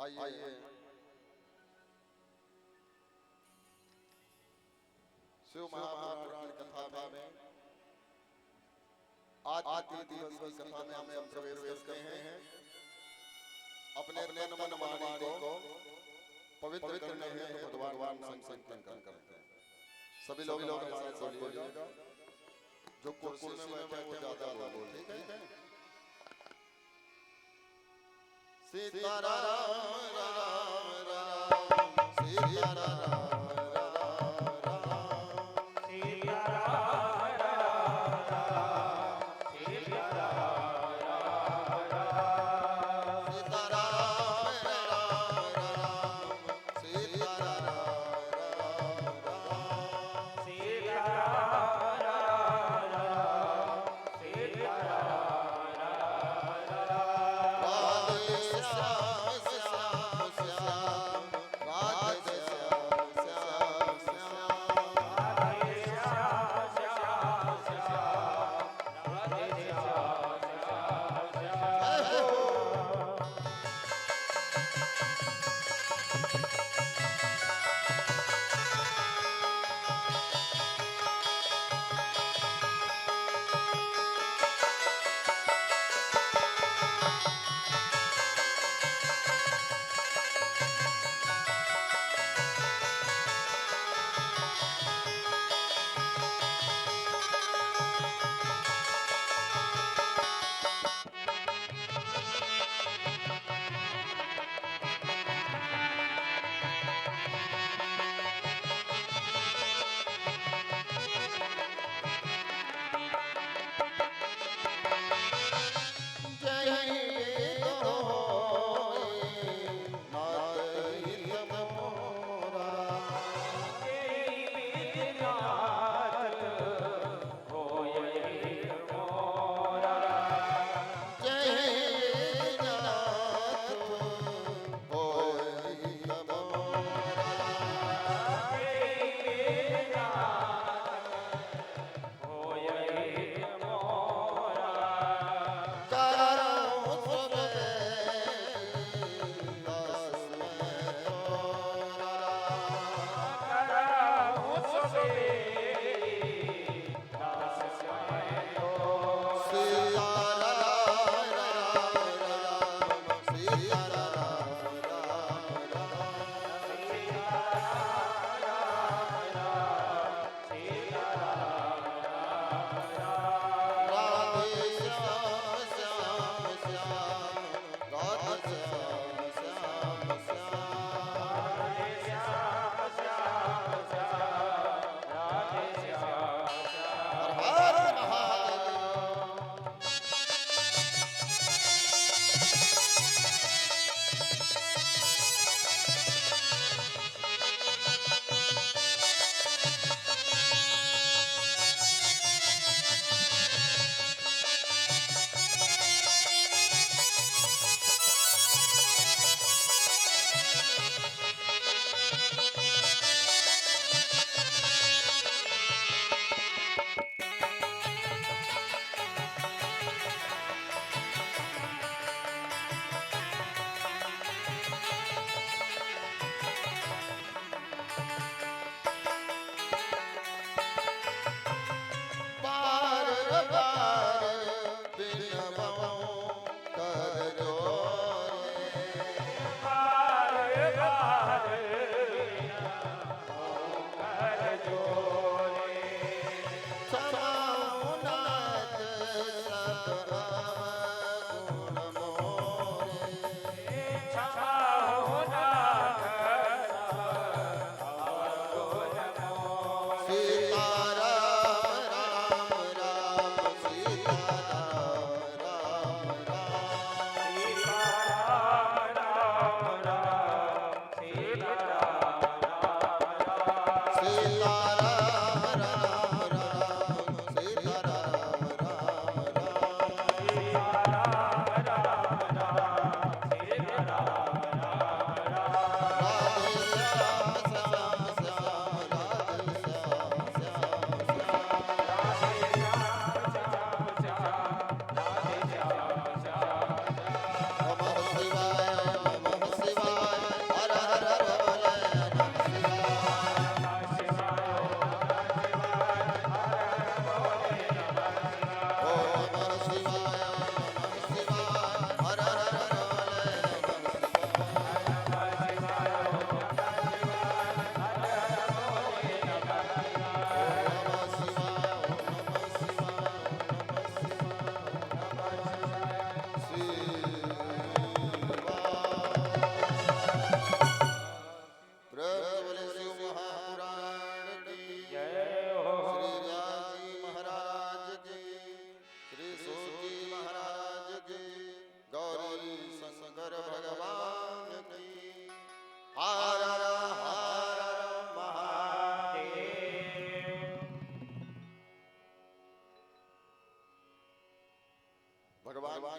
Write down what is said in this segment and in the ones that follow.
आइए शिव महापुराण की कथा में आज की दिवस की कथा में हम प्रवेश करते हैं। अपने मन वाणी को पवित्र करने हैं तो भगवान नाम संकीर्तन करते हैं। सभी लोग हमारे साथ बोलिएगा। जो कुर्सी में बैठे वो ज्यादा बोलो, ठीक है? सीताराम राम राम सीताराम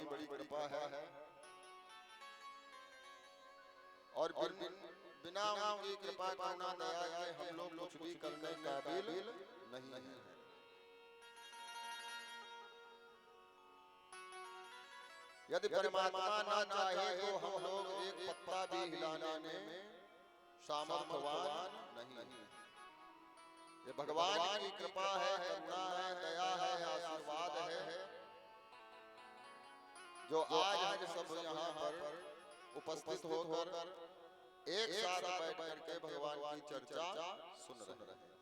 बड़ी कृपा है और बिना उनकी कृपा करुणा दया के हम लोग कुछ भी करने काबिल नहीं है। यदि परमात्मा ना चाहे तो हम लोग एक पत्ता भी हिलाने में सामर्थ्यवान नहीं। ये भगवान की कृपा है, करुणा है, दया है, आशीर्वाद है जो आज हम सब यहाँ पर उपस्थित होकर एक साथ बैठ करके भगवान की चर्चा सुन रहे हैं।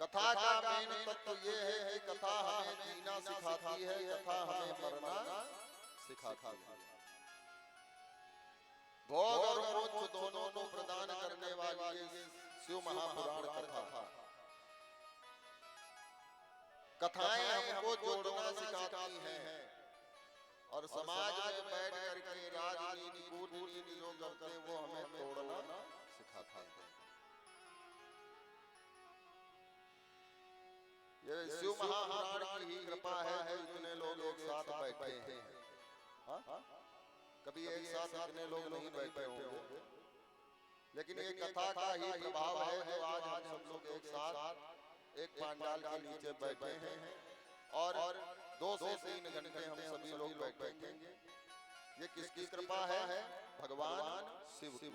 कथा का मेन तत्व ये है कि कथा हमें जीना सिखाती है, कथा हमें मरना सिखाती है। भोग और मोक्ष दोनों को प्रदान करने वाली शिव महापुराण कथा। कथाएं हमको जोड़ना सिखाती हैं और समाज में बैठ करके राजनीति कूटनीति जो करते हैं वो हमें तोड़ना सिखाती है। ये शिव महापुराण की कृपा है जो इतने लोग एक साथ बैठे हैं। हाँ? कभी एक साथ इतने लोग नहीं बैठे होंगे, लेकिन ये कथा का ही प्रभाव है जो आज हम सब लोग एक साथ एक पंडाल के नीचे बैठे हैं और 2 से 3 घंटे हम सभी लोग बैठेंगे। ये किसकी कृपा है? भगवान शिव की।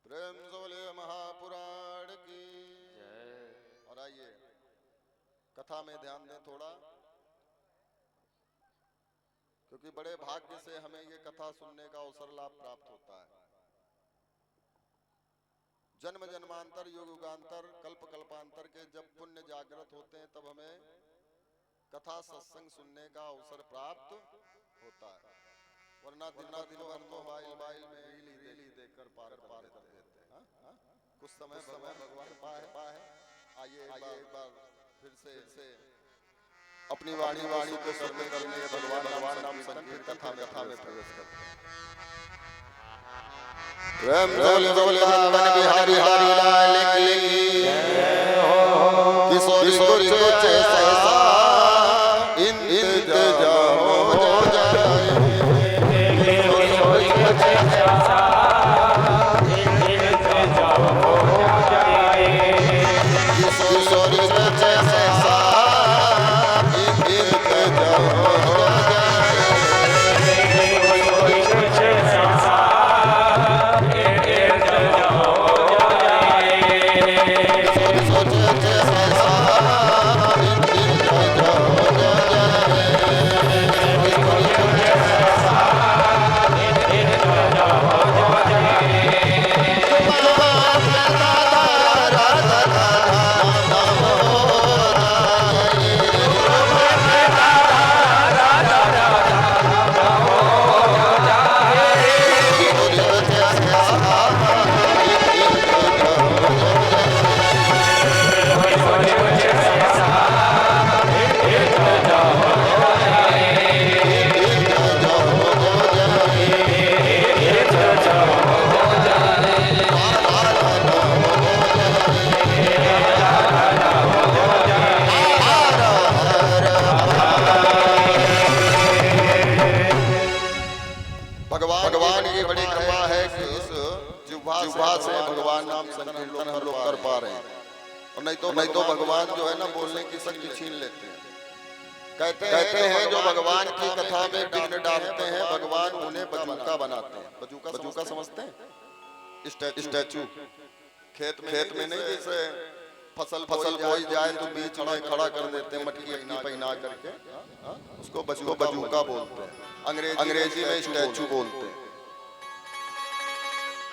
प्रेम से बोले महापुराण की जय। और आइए कथा में ध्यान दें थोड़ा, क्योंकि बड़े भाग्य से हमें ये कथा सुनने का अवसर लाभ प्राप्त होता है। जन्म जन्मांतर युग युगांतर कल्प कल्पांतर के जब पुण्य जागृत होते हैं तब हमें कथा सत्संग सुनने का अवसर प्राप्त होता है, वरना दिन भर मोबाइल में रील देखकर पार कर देते हैं। कुछ समय भगवान कृपा है। आइए एक बार फिर से अपनी वाणी को श्रवण करने भगवान नाम संकीर्तन कथा में प्रवेश करते हैं। प्रेम बोले वन बिहारी हरि लाल की किशोरी को जैसा इंतजाम हो जाए। जिह्वा से भगवान नाम संकीर्तन हम लोग कर पा रहे हैं। और नहीं तो भगवान जो है ना बोलने की शक्ति छीन लेते हैं। कहते हैं जो भगवान की कथा में विघ्न डालते हैं भगवान उन्हें बजूका बनाते हैं। बजूका समझते हैं? स्टैचू खेत में नहीं, जैसे फसल बोई जाए तो बीच में खड़ा कर देते हैं मटकी अपनी पहना करके, उसको बजूका बोलते हैं। अंग्रेजी में स्टैचू बोलते हैं।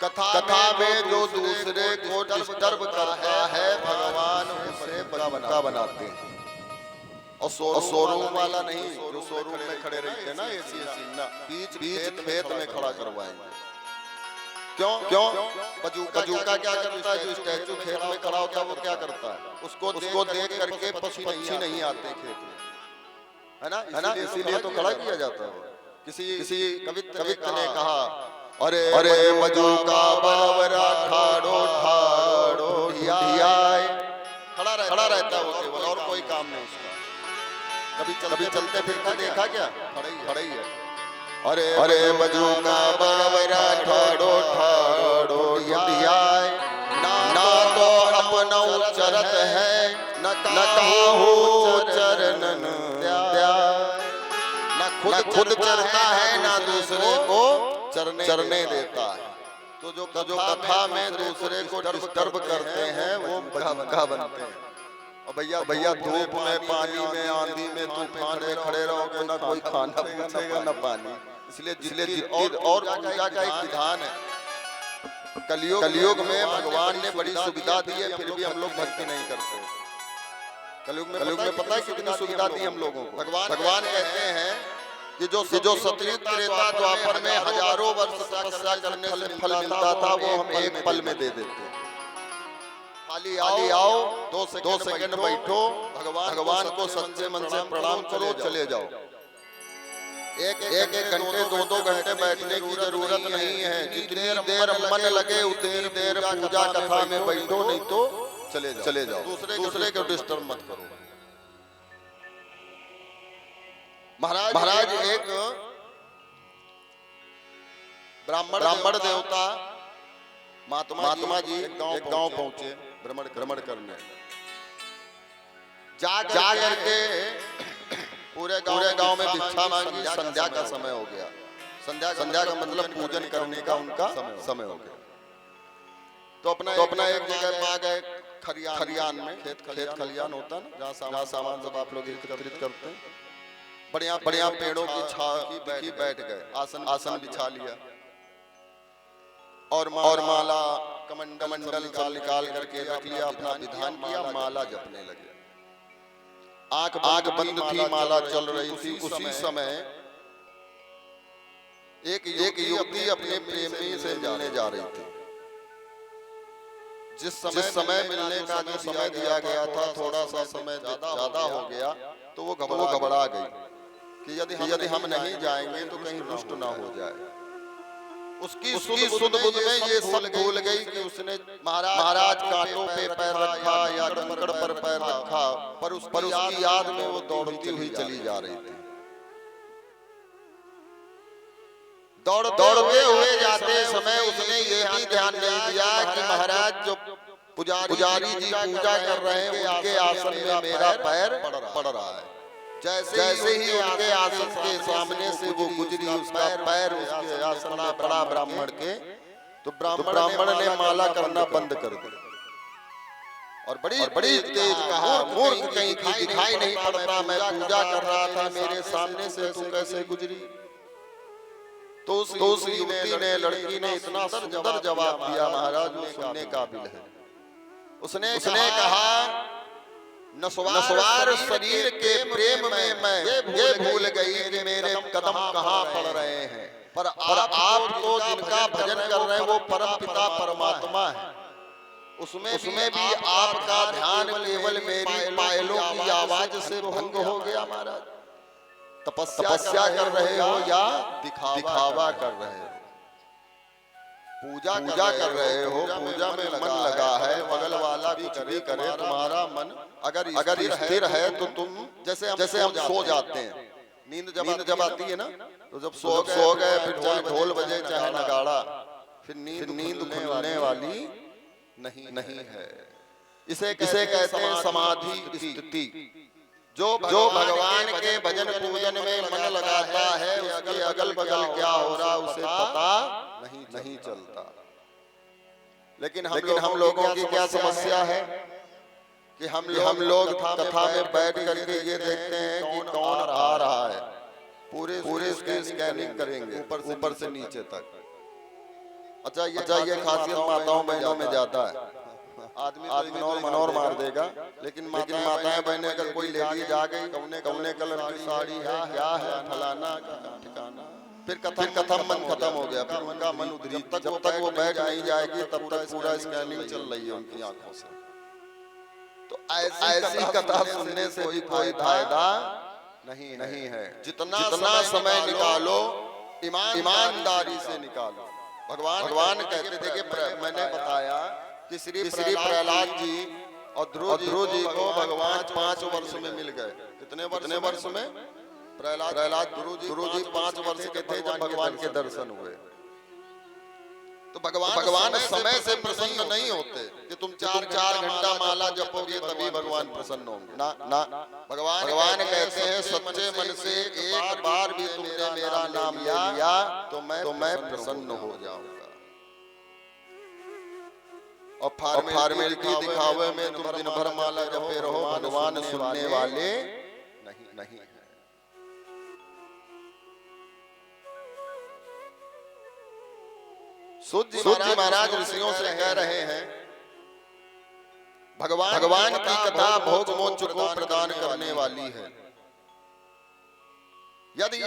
कथा में जो दूसरे को डिस्टर्ब करता है भगवान उसे बजूका बनाते हैं। और शोरूम वाला नहीं, जो शोरूम में खड़े रहते हैं ना एसी ना, बीच खेत में खड़ा करवाएंगे। क्यों? बजूका क्या करता है? जो स्टैचू खेत में खड़ा होता है वो क्या करता है? उसको देख करके पशु पक्षी नहीं आते खेत में, है ना? इसीलिए तो खड़ा किया जाता है। किसी कवित्र ने कहा, अरे बजूका बरवरा ठाड़ो ढियाए, खड़ा रहता है वो केवल, और कोई काम नहीं उसका। कभी चलते फिरते देखा क्या? खड़ा ही है। अरे बजूका बरवरा ठाड़ो ढियाए, ना तो अपना चरत है न काहू चरणन न खुद चरता है ना दूसरे को चरने देता है। तो जो कथा में दूसरे को डिस्टर्ब करते हैं वो बजूका बनते हैं। और भैया धूप में, पानी में, आंधी में, तूफान में खड़े रहोगे ना कोई खाना पूछेगा ना पानी। इसलिए और पूजा का एक विधान है। कलयुग में भगवान ने बड़ी सुविधा दी है, फिर भी हम लोग भक्ति नहीं करते। कलयुग में पता है कितनी सुविधा दी हम लोगों को? भगवान कहते हैं कि जो सतयुग त्रेता द्वापर में हजारों वर्ष तपस्या करने से फल मिलता था वो हम एक पल में दे देते। खाली आओ, दो सेकंड बैठो, भगवान को सच्चे मन से प्रणाम करो, चले जाओ। एक घंटे 2 घंटे बैठने की जरूरत नहीं है। जितनी देर मन लगे उतनी देर पूजा कथा में बैठो, नहीं तो चले जाओ। दूसरे को डिस्टर्ब मत करो। महाराज एक ब्राह्मण देवता महात्मा जी एक गांव पहुंचे भ्रमण करने। जा करके पूरे गांव में भिक्षा मांगी। संध्या का समय हो गया। संध्या का मतलब पूजन करने का उनका समय हो गया। तो अपना एक जगह आ गए खरियान में। खेत खलियान होता है ना, जहाँ सामान सब आप लोग एकत्रित करते हैं। बढ़िया पेड़ों की छांव की बैठ गए। आसन बिछा लिया और माला कमंडल निकाल करके रख लिया। अपना विधान किया, माला जपने लगे। आंख बंद थी, माला चल रही थी। उसी समय एक युवती अपने प्रेमी से मिलने जा रही थी। जिस समय मिलने का जो समय दिया गया था, थोड़ा सा समय ज्यादा हो गया तो वो घबरा गई कि यदि हम नहीं जाएंगे तो कहीं रुष्ट ना हो जाए। उसकी सुध बुध में ये सब भूल गई कि उसने महाराज कांटों पे पैर रखा या कंकड़ पर पैर रखा, पर उसकी याद में वो दौड़ती हुई चली जा रही थी। दौड़ते हुए जाते समय उसने ये भी ध्यान नहीं दिया कि महाराज जो पुजारी जी पूजा कर रहे हैं उनके आसन में मेरा पैर पड़ रहा है। जैसे ही उनके आसन के सामने से वो गुजरी, उसका पैर उसके आसन में पड़ा ब्राह्मण के, तो ब्राह्मण ने माला करना बंद कर दिया और बड़ी तेज कहा, मूर्ख कहीं की, दिखाई नहीं पड़ता, मैं पूजा कर रहा था, मेरे सामने से तू कैसे गुजरी? तो उस युवती ने, लड़की ने इतना सुंदर जवाब दिया, महाराज वो सुनने काबिल है। उसने कहा, नस्वार शरीर के प्रेम में मैं ये भूल गई कि मेरे कदम कहाँ पड़ रहे हैं, पर आप तो जिनका भजन कर रहे हैं वो परम पिता परमात्मा है। उसमें भी आपका ध्यान केवल मेरी पायलों की आवाज से भंग हो गया। महाराज तपस्या कर रहे हो या दिखावा कर रहे हो? पूजा कर रहे हो, पूजा में मन लगा है, बगल वाला कुछ भी करे, तुम्हारा मन अगर स्थिर है तो तुम जैसे हम सो जाते हैं। नींद जब आती है ना, तो जब सो गए फिर चाहे ढोल बजे चाहे नगाड़ा, फिर नींद खुलने वाली नहीं है। इसे कहते हैं समाधि स्थिति। जो भगवान के भजन पूजन में मन लगाता है, उसके अगल बगल क्या हो रहा उसे पता नहीं चलता। लेकिन हम लोगों की क्या समस्या है कि हम लोग कथा में बैठ करके ये देखते हैं कि कौन आ रहा है, पूरे उसकी स्कैनिंग करेंगे ऊपर से नीचे तक। अच्छा ये खासियत माताओं बहनों में ज्यादा है। आदमी मनोर मार देगा, लेकिन माताएं बहनें अगर कोई लेडी जा गई कौने कलर की साड़ी है, क्या है, फलाना ठिकाना, फिर कथम मन खत्म हो गया। फिर उनका मन उधरी, जब तक वो बैठ नहीं जाएगी तब तक पूरा स्कैनिंग चल रही है उनकी आंखों से। तो ऐसी कथा सुनने से कोई फायदा नहीं है। जितना समय निकालो ईमानदारी से निकालो। भगवान कहते थे कि मैंने बताया कि श्री प्रहलाद जी और ध्रुव जी को भगवान 5 वर्ष में मिल गए। कितने वर्ष में? प्रहलाद ध्रुव जी 5 वर्ष के थे जब भगवान के दर्शन हुए। तो भगवान समय से प्रसन्न नहीं होते कि तुम 4 घंटा माला जपोगे तभी भगवान प्रसन्न होंगे। ना भगवान कहते हैं सच्चे मन से एक बार भी तुमने मेरा नाम लिया तो मैं प्रसन्न हो जाऊंगा। और फॉर्मेलिटी दिखावे में तुम दिन भर माला जपे रहो, भगवान सुनने वाले नहीं है। सूत जी महाराज ऋषियों से कह रहे हैं भगवान की कथा भोग मोक्ष को प्रदान करने वाली है। यदि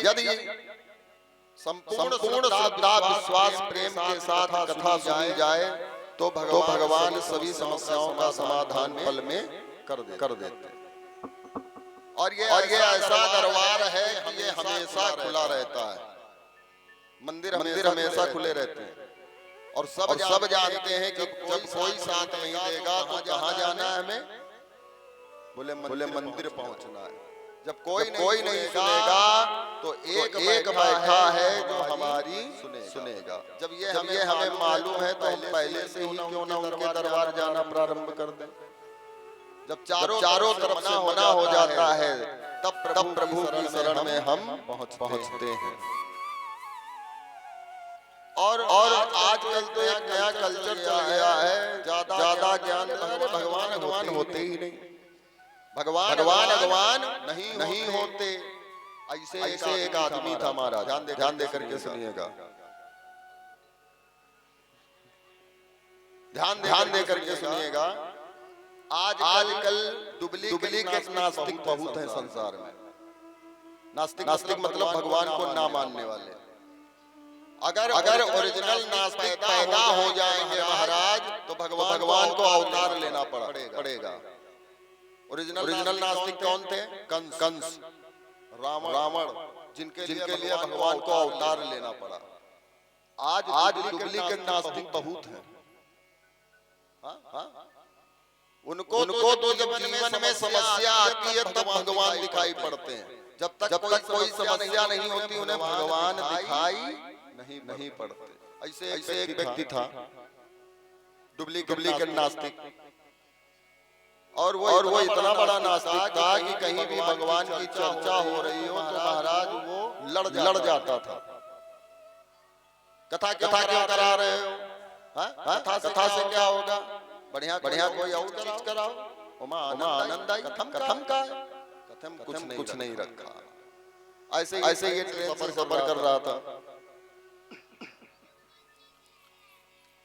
संपूर्ण श्रद्धा विश्वास प्रेम के साथ कथा सुनी जाए तो भगवान सभी समस्याओं का समाधान पल में कर देते। और ये ऐसा दरबार है कि ये हमेशा खुला रहता है। मंदिर हमेशा खुले रहते हैं और सब जानते हैं कि जब कोई साथ नहीं देगा तो जहां जाना है हमें, बोले मंदिर पहुंचना है। जब कोई नहीं सुनेगा तो एक बैठा है जो हमारी सुनेगा। जब ये हमें मालूम है तो हम पहले से ही क्यों ना उनके दरबार जाना प्रारंभ कर दें। जब चारों तरफ से मना हो जाता है तब प्रभु की शरण में हम पहुंचते हैं। और आजकल तो एक नया कल्चर चल गया है, ज्यादा ज्ञान भगवान होते ही नहीं। भगवान नहीं होते। ऐसे एक आदमी था महाराज, ध्यान दे करके सुनिएगा, ध्यान दे करके सुनिएगा। आजकल डुप्लीकेट नास्तिक बहुत हैं संसार में। नास्तिक मतलब भगवान को ना मानने वाले। अगर ओरिजिनल नास्तिक पैदा हो जाएंगे महाराज तो भगवान को अवतार लेना पड़ेगा। ओरिजिनल नास्तिक कौन थे? कंस, रावण, जिनके लिए भगवान को अवतार लेना पड़ा। आज डुप्लीकेट नास्तिक बहुत हैं। उनको तो जब जीवन में समस्या आती है तब भगवान दिखाई पड़ते हैं। जब तक कोई समस्या नहीं होती उन्हें भगवान दिखाई नहीं पड़ते। ऐसे एक व्यक्ति था डुप्लीकेट नास्तिक, और वो इतना बड़ा नास्तिक था कि कहीं भी भगवान की चर्चा हो रही हो तो महाराज वो लड़ जाता था। कथा क्यों करा रहे हो? कथा से क्या होगा? बढ़िया कोई और चीज कराओ। आनंद आई। कथम कुछ नहीं रखा। ऐसे ये ट्रेन से सफर कर रहा था।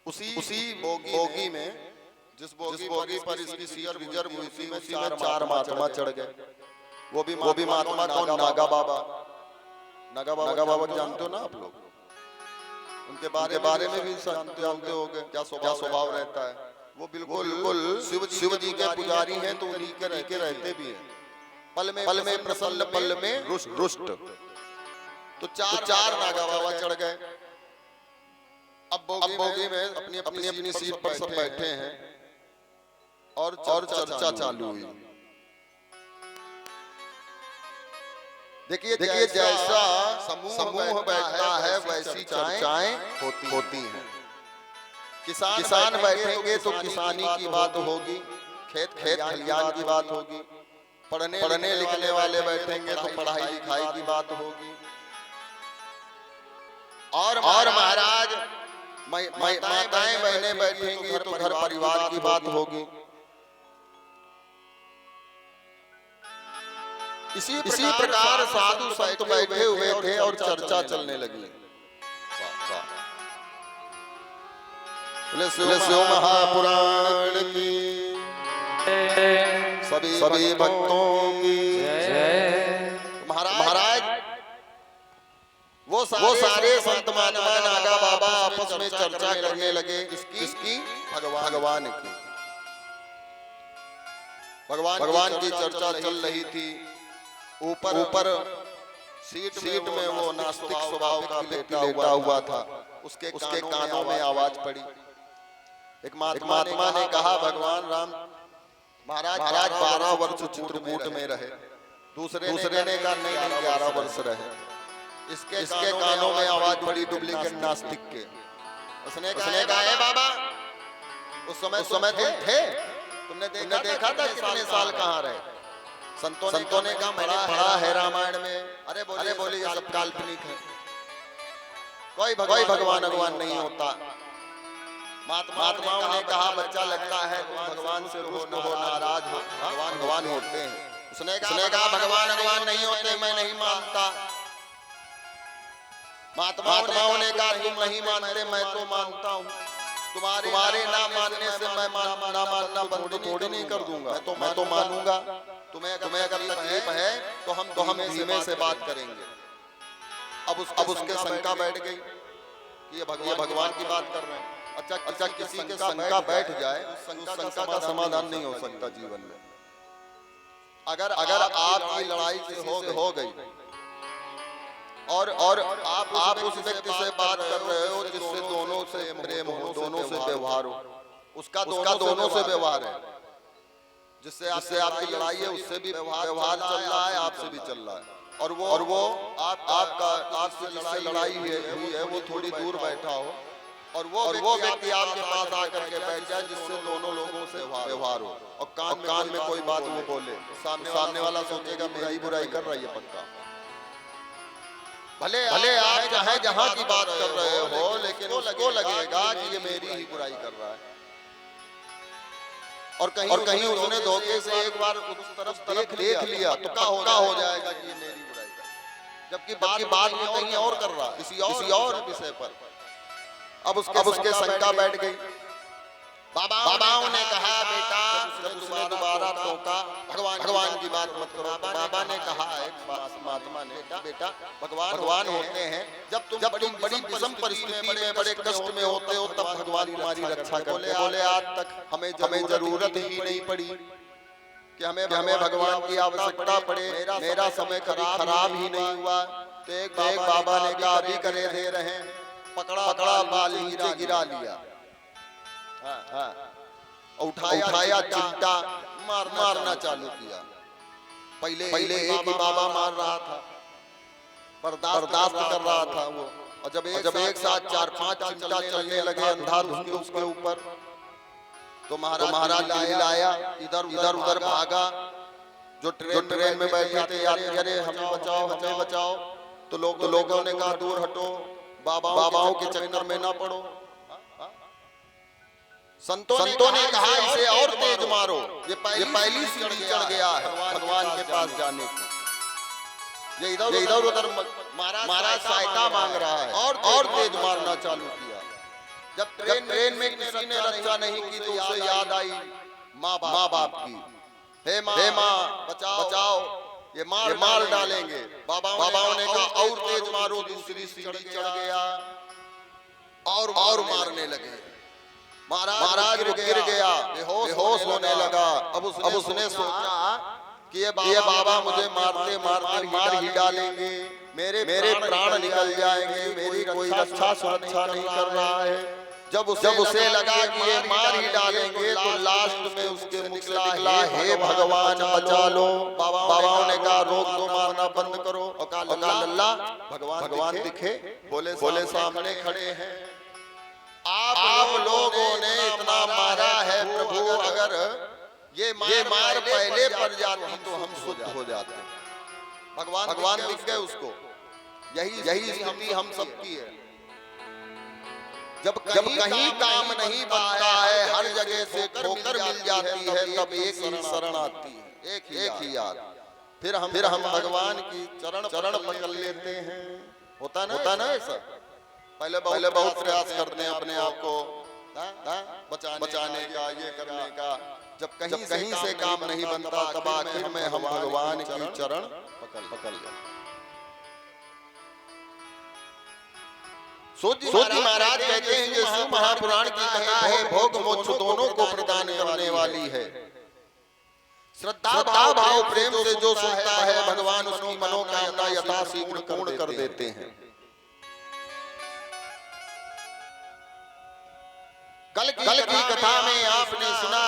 उसी बोगी में जिस बोगी पर इसकी सीट रिजर्व हुई थी उसी में 4 महात्मा चढ़ गए। वो भी महात्मा कौन? नागा बाबा जानते हो ना आप लोग? उनके बारे में भी जानते होंगे क्या स्वभाव रहता है। वो बिल्कुल शिव जी के पुजारी हैं तो उन्हीं के रहते भी हैं। पल में प्रसन्न, पल में रुष्ट। तो 4 नागा बाबा चढ़ गए। अब बोगी में अपनी सीट पर सब बैठे हैं और चर्चा चालू हुई। देखिए जैसा समूह बैठता है वैसी चर्चाएं होती हैं। किसान बैठेंगे तो किसानी की बात होगी, खेत खलियान की बात होगी। पढ़ने लिखने वाले बैठेंगे तो पढ़ाई लिखाई की बात होगी। और महाराज माताएं बहनें बैठेंगी तो घर परिवार की बात होगी। इसी प्रकार साधु संत बैठे हुए थे और चर्चा चलने लगी। शिव महापुराण की सभी भक्तों की जय। महाराज वो सारे संत महात्मा नागा बाबा आपस में चर्चा करने लगे इसकी भगवान की। भगवान की चर्चा चल रही थी। ऊपर सीट में वो नास्तिक स्वभाव का व्यक्ति लेटा हुआ था। उसके कानों में आवाज पड़ी। एक महात्मा ने कहा, भगवान राम महाराज 12 वर्ष चित्रकूट में रहे। दूसरे ने कहा नहीं 11 वर्ष रहे। इसके कानों में आवाज पड़ी डुप्लीकेट नास्तिक के। उसने कहा है बाबा उस समय तुम थे, तुमने देखा था कितने साल कहाँ रहे? संतों ने कहा मैंने पढ़ा है रामायण में। अरे बोले ये सब काल्पनिक है, कोई भगवान नहीं होता। महात्माओं ने कहा बच्चा लगता है तुम भगवान से रुष्ट हो, नाराज हो। भगवान होते हैं। उसने कहा भगवान नहीं होते, मैं नहीं मानता। महात्माओं ने कहा तुम नहीं मानते, मैं तो मानता हूँ। तुम्हारे ना मानने से मैं ना मानना बंद थोड़ी नहीं कर दूंगा। मैं तो मानूंगा। तुम्हें अगर तकलीफ है तो हम धीमे से बात करेंगे। अब उसके शंका बैठ गई कि ये भगवान की बात कर रहे हैं। अच्छा किसी के शंका बैठ जाए, उस शंका का समाधान नहीं हो सकता जीवन में। अगर आपकी लड़ाई से हो गई और आप उस व्यक्ति से बात कर रहे हो जिससे दोनों से प्रेम हो, दोनों से व्यवहार हो, उसका दोनों से व्यवहार है, जिससे आपकी लड़ाई है उससे भी व्यवहार चल रहा है, आपसे भी चल रहा है। और वो आपसे जिससे लड़ाई हुई है वो थोड़ी दूर बैठा हो और वो व्यक्ति आपके पास आकर के बैठ जाए जिससे दोनों लोगों से व्यवहार हो और कान में कोई बात वो बोले, सामने वाला सोचेगा मेरा ही बुराई कर रही है पक्का। भले आप चाहे जहां की बात कर रहे हो, लेकिन उसको लगेगा कि ये मेरी ही बुराई कर रहा है। और कहीं उसने धोखे से एक बार उस तरफ देख लिया तो पक्का हो जाएगा कि ये मेरी बुराई कर, जबकि बात में कहीं और कर रहा है, किसी और विषय पर। अब उसके शंका बैठ गई। बाबाओं ने कहा बेटा, जब उसने दोबारा टोका भगवान की बात मत करो। बाबा ने कहा महात्मा ने बेटा भगवान होते हैं जब तुम बड़ी विषम परिस्थिति में बड़े कष्ट में होते हो तब भगवान तुम्हारी रक्षा करते हैं। बोले आज तक हमें जरूरत ही नहीं पड़ी कि हमें भगवान की आवश्यकता पड़े। मेरा समय खराब ही नहीं हुआ। तो एक बाबा ने कहा अभी करे दे रहे, पकड़ा बाल नीचे गिरा लिया, उठाया चिमटा मारना चालू किया। पहले एक ही बाबा मार रहा था, बर्दाश्त कर रहा था वो। और जब एक साथ 4-5 चिमटा चलने लगे अंधाधुंध उसके ऊपर, तो महाराज लाया, इधर उधर भागा। जो ट्रेन में बैठे थे अरे हमें बचाओ। तो लोगों ने कहा दूर हटो, बाबाओं के चक्कर में ना पड़ो। संतों ने कहा इसे और तेज मारो, ये पहली सीढ़ी चढ़ गया है भगवान के पास जाने की। ये इधर उधर महाराज सहायता मांग रहा है और तेज मारना चालू किया। जब ट्रेन में किसी ने रक्षा नहीं की तो उसे याद आई माँ बाप की। हे माँ बचाओ, ये मार डालेंगे। बाबाओं ने कहा और तेज मारो, दूसरी सीढ़ी चढ़ गया और मारने लगे। महाराज गिर गया, बेहोश होने लगा। अब उसने सोचा कि ये बाबा मुझे मारते मार ही डालेंगे, मेरे प्राण निकल जाएंगे, मेरी कोई रक्षा सुरक्षा नहीं कर रहा है। जब उसे लगा कि ये मार ही डालेंगे तो लास्ट में उसके मुख से निकला हे भगवान बचा लो। बाबाओं ने कहा रोक दो, मारना बंद करो। और कहा लल्ला भगवान दिखे, बोले सामने खड़े हैं। आप लोगों ने इतना मारा है प्रभु, अगर ये मार पहले पड़ जाती तो हम शुद्ध हो जाते। भगवान दिख गए उसको। यही स्थिति हम सबकी है। जब कहीं काम नहीं बनता है, हर जगह से ठोकर मिल जाती है, तब एक ही शरण आती है, एक ही याद। फिर हम भगवान की चरण पकड़ लेते हैं। होता ना ऐसा? पहले बहुत प्रयास करते हैं अपने आप को बचाने का, ये करने का। जब कहीं से काम नहीं बनता, तब आखिर में हम भगवान की चरण पकड़ लेते। सूत जी महाराज कहते हैं कि शिव महापुराण की कथा है, भोग मोक्ष दोनों को प्रदान करने वाली है। श्रद्धा भाव प्रेम से जो सुनता है, भगवान उसकी मनोकामना यथाशीघ्र पूर्ण कर देते हैं। कल की कथा में आपने सुना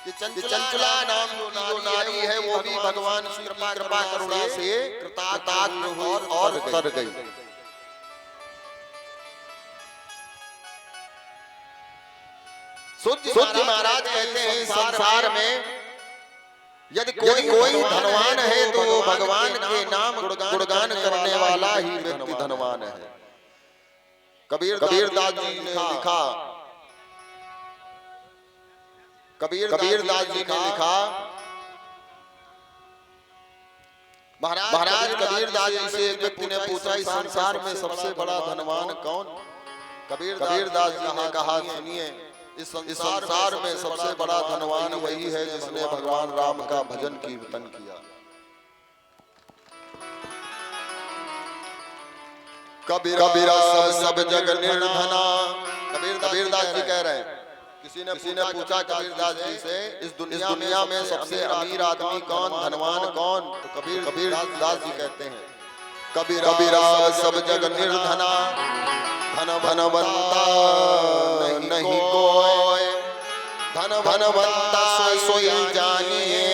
कि चंचला नाम जो नारी है, वो भी भगवान की कृपा करुणा से कृतार्थ हुई और तर गई। सूत जी महाराज कहते हैं, संसार में यदि कोई धनवान है तो वो भगवान के नाम गुणगान करने वाला ही व्यक्ति धनवान है। कबीरदास जी ने लिखा, कबीरदास जी ने लिखा, महाराज कबीरदास जी से एक व्यक्ति ने पूछा, इस संसार में सबसे बड़ा धनवान कौन? कबीरदास जी ने कहा, सुनिए, इस संसार में सबसे बड़ा धनवान वही है जिसने भगवान राम का भजन कीर्तन किया। कबीरा सब जग निर्धना। कबीरदास जी कह रहे हैं, किसी ने पूछा कबीरदास जी से, इस दुनिया में सबसे अमीर आदमी कौन, धनवान कौन? तो कबीरदास जी कहते हैं, कबीरा सब जग निर्धना, धनवंता नहीं कोई, धनवंता सोई जानिए,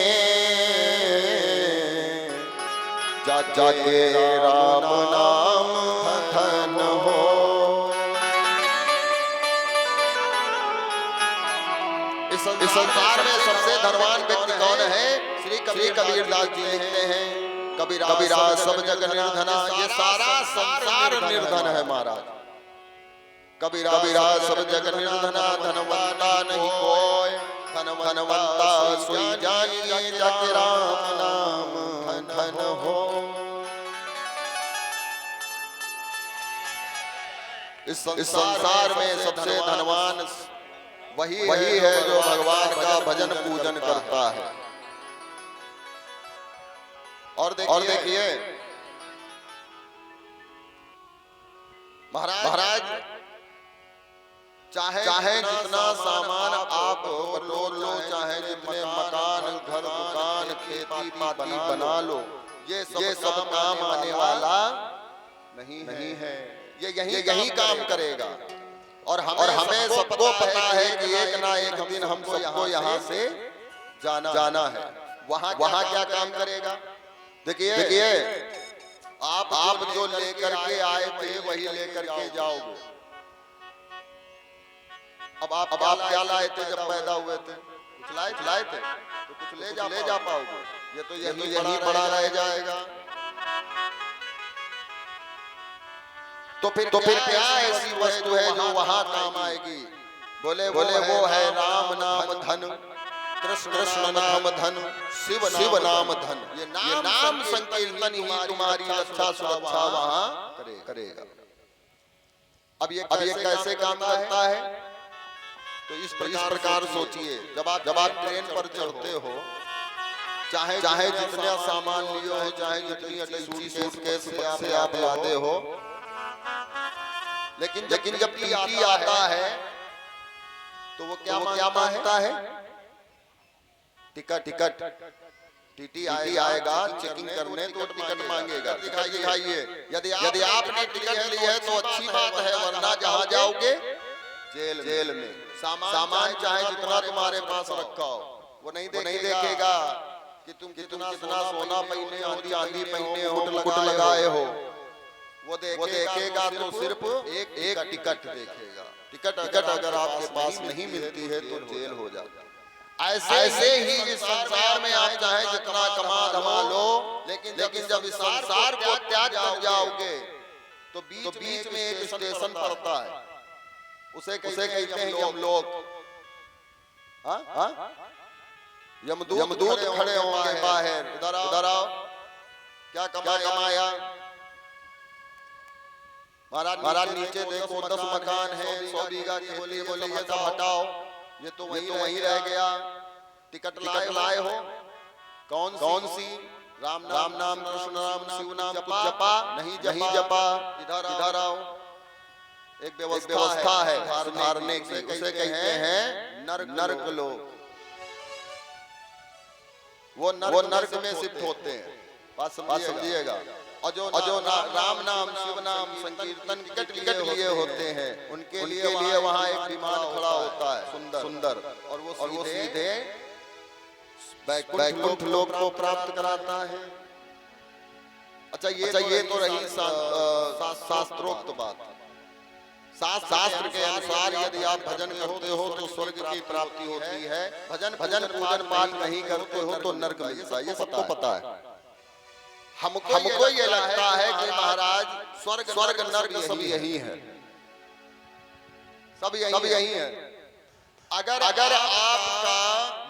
जाके राम नाम धन हो। इस संसार में सबसे धनवान व्यक्ति कौन है? श्री कबीरदास जी लिखते हैं, कबीरा सब जग निर्धना। ये सारा संसार निर्धन है महाराज। कबीरा सब जग निर्धना, धनवंता नहीं कोई, धनवंता सोई जानिए, जाके राम नाम धन हो। इस संसार में सबसे धनवान वही है जो भगवान का भजन पूजन करता है। और देखिए महाराज, चाहे जितना सामान आप बटोर लो, चाहे जितने मकान, घर, दुकान, खेती पाती बना लो, ये सब काम आने वाला नहीं है। ये यही काम करेगा। और हमें सबको पता है कि एक ना एक दिन हम सबको यहाँ से जाना है। वहाँ क्या काम करेगा? देखिए, आप जो लेकर के आए थे वही लेकर के जाओगे। अब आप क्या लाए थे जब पैदा हुए थे? कुछ लाए थे तो कुछ ले जा पाओगे। ये तो यही पड़ा रह जाएगा। तो फिर क्या ऐसी वस्तु है जो वहां काम आएगी? बोले वो है राम नाम धन, कृष्ण नाम धन, शिव नाम धन। ये नाम संकीर्तन ही तुम्हारी रक्षा सुरक्षा वहां करेगा। अब ये कैसे काम करता है? तो इस प्रकार सोचिए, जब आप ट्रेन पर चढ़ते हो, चाहे जितना सामान लियो हो, चाहे जितनी सूटकेस से आप लाते हो, लेकिन जब टीटी आता है तो वो क्या मांगता है? टिकट। टीटी आएगा चेकिंग करने तो टिकट मांगेगा, दिखाइए। यदि आपने टिकट ली है तो अच्छी बात है, वरना जहाँ जाओगे जेल में। सामान चाहे जितना तुम्हारे पास रखा हो, वो नहीं देखेगा कि तुम कितना सोना पहने हो, चांदी पहने हो, मुकुट लगाए हो। वो देखेगा तो सिर्फ एक टिकट देखेगा। टिकट अगर आपके पास नहीं मिलती है तो जेल हो जाता है। ऐसे ही इस संसार में आप चाहे जितना कमा धमा लो, लेकिन जब इस संसार को त्याग कर जाओगे तो बीच में एक स्टेशन पड़ता है, उसे कहते हैं यमलोक। यमदूत खड़े होंगे बाहर, इधर आओ, क्या कमाया? महाराज नीचे देखो 10 मकान है, 100 बीघा के, बोले ये सब हटाओ, ये तो वहीं रह गया। टिकट लाए हो, कौन सी? राम नाम कृष्ण नाम शिव नाम जपा नहीं जपा, इधर आओ। एक व्यवस्था है सुधारने की, उसे कहते हैं नरक लोक। वो नरक में शिफ्ट होते हैं, बात समझिएगा। और जो राम नाम शिव नाम संकीर्तन टिकट लिए होते हैं, उनके लिए वहाँ एक विमान खड़ा होता है सुंदर, और वो सीधे वैकुंठ लोक को प्राप्त कराता है। अच्छा, ये तो रही शास्त्रोक्त बात। शास्त्र के अनुसार यदि आप भजन करते हो तो स्वर्ग की प्राप्ति होती है, भजन पूजन पाठ नहीं करते हो तो नरक मिलता है, ये सबको पता है। हमको ये लगता है कि महाराज स्वर्ग नरक सब यही है, सब यही है। अगर आपका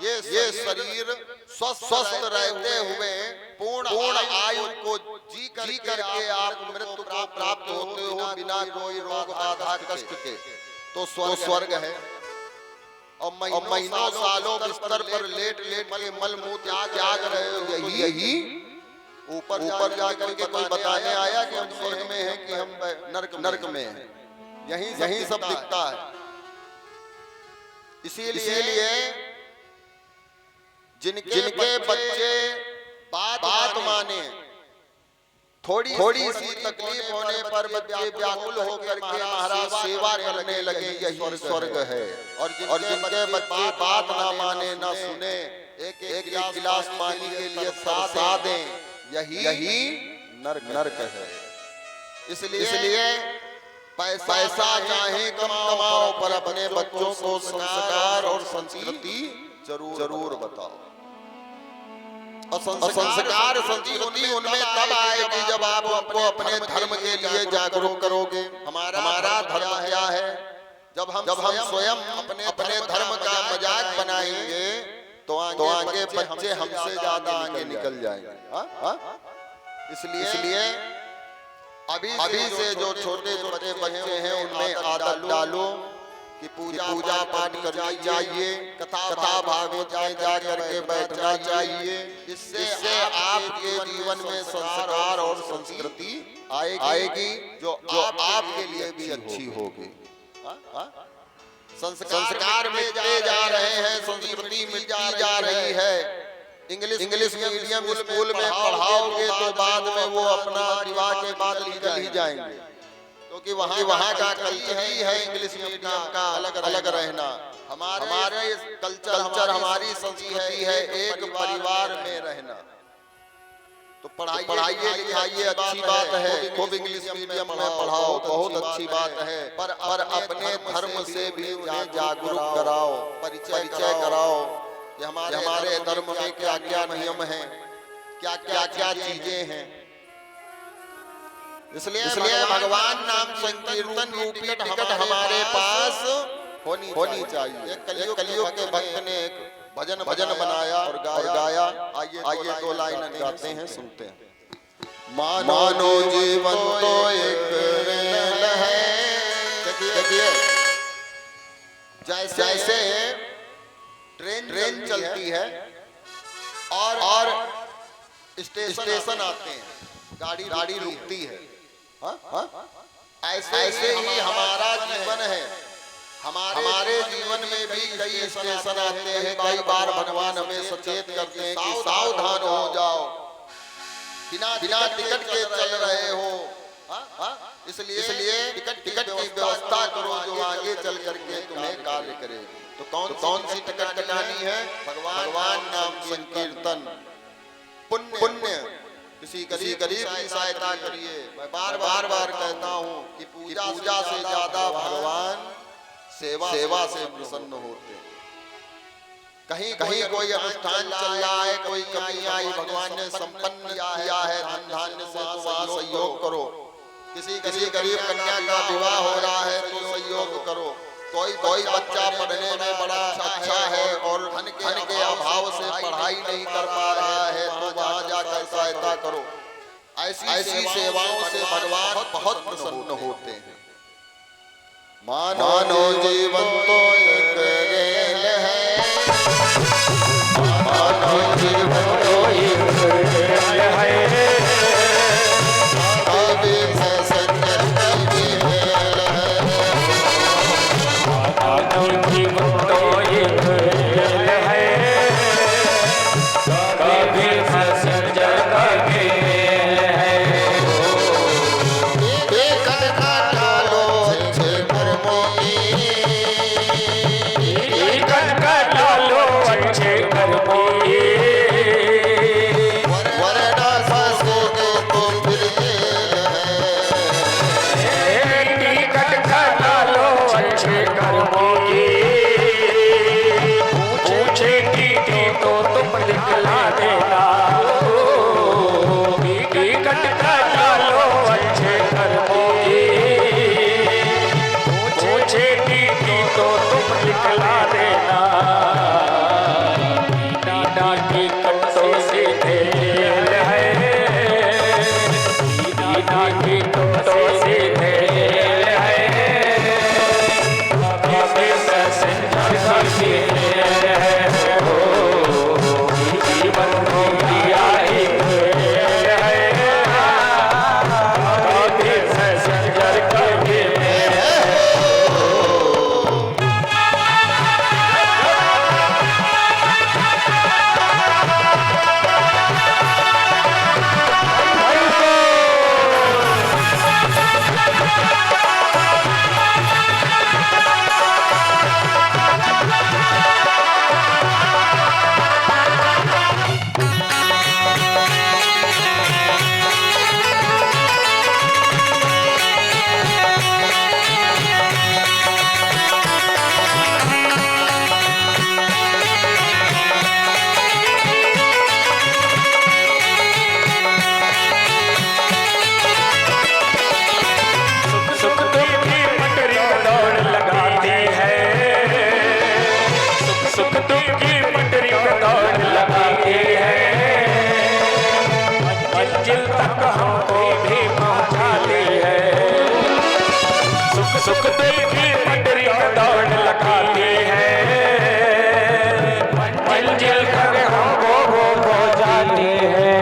ये शरीर स्वस्थ रहते हुए पूर्ण आयु को जी करके आप मृत्यु को प्राप्त होते हो बिना कोई रोग बाधा कष्ट के, तो स्वर्ग है। और महीनों सालों बिस्तर पर लेट के मल मूत्र त्याग रहे हो, यही ऊपर जाकर के कोई बताने आया कि हम स्वर्ग में हैं कि हम नरक में हैं? यही सब दिखता है। इसीलिए जिनके बच्चे बात माने, थोड़ी सी तकलीफ होने पर बच्चे व्याकुल होकर के महाराज सेवा करने लगे, यही स्वर्ग है। और जिनके बच्चे बात ना माने ना सुने, एक गिलास पानी के लिए तरसा दें, यही नरक है। इसलिए पैसा चाहे कमाओ पर अपने बच्चों को संस्कार और संस्कृति जरूर बताओ। और संस्कार संस्कृति उनमें तब आएगी जब आप अपने धर्म के लिए जागरूक करोगे। हमारा धर्म क्या है? जब हम स्वयं अपने धर्म का मजाक बनाएंगे तो आगे बच्चे हमसे ज्यादा आगे निकल जाएंगे। इसलिए अभी से जो छोटे बच्चे हैं उनमें आदत डालो कि पूजा पाठ करनी चाहिए, कथा भागवत में जा करके बैठना चाहिए। इससे आपके जीवन में संस्कार और संस्कृति आएगी जो आपके लिए भी अच्छी होगी। संस्कार मिलते जा रहे हैं, संस्कृति मिलती जा रही है। इंग्लिश मीडियम स्कूल में पढ़ाओगे तो बाद में वो अपना विवाह के बाद निकल ही जाएंगे, क्योंकि वहाँ का कल्चर ही है इंग्लिश मीडियम का अलग रहना। हमारे कल्चर हमारी संस्कृति है एक परिवार में रहना। तो पढ़ाइए लिखाइए अच्छी बात है, खूब इंग्लिश मीडियम में पढ़ाओ, बहुत अच्छी बात है, पर अपने धर्म से भी उन्हें जागरूक कराओ, परिचय कराओ कि हमारे धर्म में क्या क्या नियम हैं, क्या क्या चीजें हैं। इसलिए भगवान नाम संकीर्तन रूपी टिकट हमारे पास होनी चाहिए। कलयुग के भक्त ने एक भजन बनाया और गाया। आइए 2 लाइन गाते हैं, सुनते हैं। मानो जीवन तो एक रेल है, देखिए जैसे ट्रेन चलती है और स्टेशन आते हैं, गाड़ी रुकती है। ऐसे ही हमारा जीवन है। हमारे जीवन में भी कई स्टेशन आते हैं। कई बार भगवान हमें सचेत करते हैं कि सावधान हो जाओ, बिना टिकट के चल रहे हो। इसलिए टिकट की व्यवस्था करो जो आगे चल करके तुम्हें कार्य करेगी। तो कौन सी टिकट कटानी है? भगवान नाम संकीर्तन, पुण्य किसी गरीब की सहायता करिए। मैं बार बार कहता हूँ कि पूजा से ज्यादा भगवान सेवा से प्रसन्न होते हैं। कहीं कोई अनुष्ठान चल रहा है, कोई कमी आई, भगवान ने संपन्न किया है धन धान्य से, तो वहाँ सहयोग करो। किसी गरीब कन्या का विवाह हो रहा है तो सहयोग करो। कोई बच्चा पढ़ने में बड़ा अच्छा है और धन के अभाव से पढ़ाई नहीं कर पा रहा है तो वहाँ जाकर सहायता करो। ऐसी सेवाओं से भगवान बहुत प्रसन्न होते हैं। मानो जीवन तो एक रेल है, मानो जीवन तो एक रेल है, कभी पैसेंजर कभी मेल है। मानो जीवन तो एक रेल है, कभी पैसेंजर कभी मेल है। बेकल का डालो अच्छे कर्मों की, बेकल का डालो अच्छे कर्मों की, वरना फंसोगे तो फिर जेल है। टिकट का डालो अच्छे कर्मों की, पूछेगी तो तुम दिखला देना। टिकट का डालो अच्छे कर्मों की, पूछेगी तो तुम दिखला देना। बिना टिकट तो सीधे जेल है, बिना टिकट तो सीधे जेल है, कभी पैसेंजर कभी मेल है। जीवन को दिया एक रेल है, कभी पैसेंजर कभी मेल है। सुख दुख की पटरी में दौड़ लगाती है, सुख दुख की पटरी में दौड़ लगाती है, मंजिल तक हमको भी पहुंचाती है। सुख दुख की पटरी में दौड़ लगाती है, मंजिल तक हमको पहुंचाती है।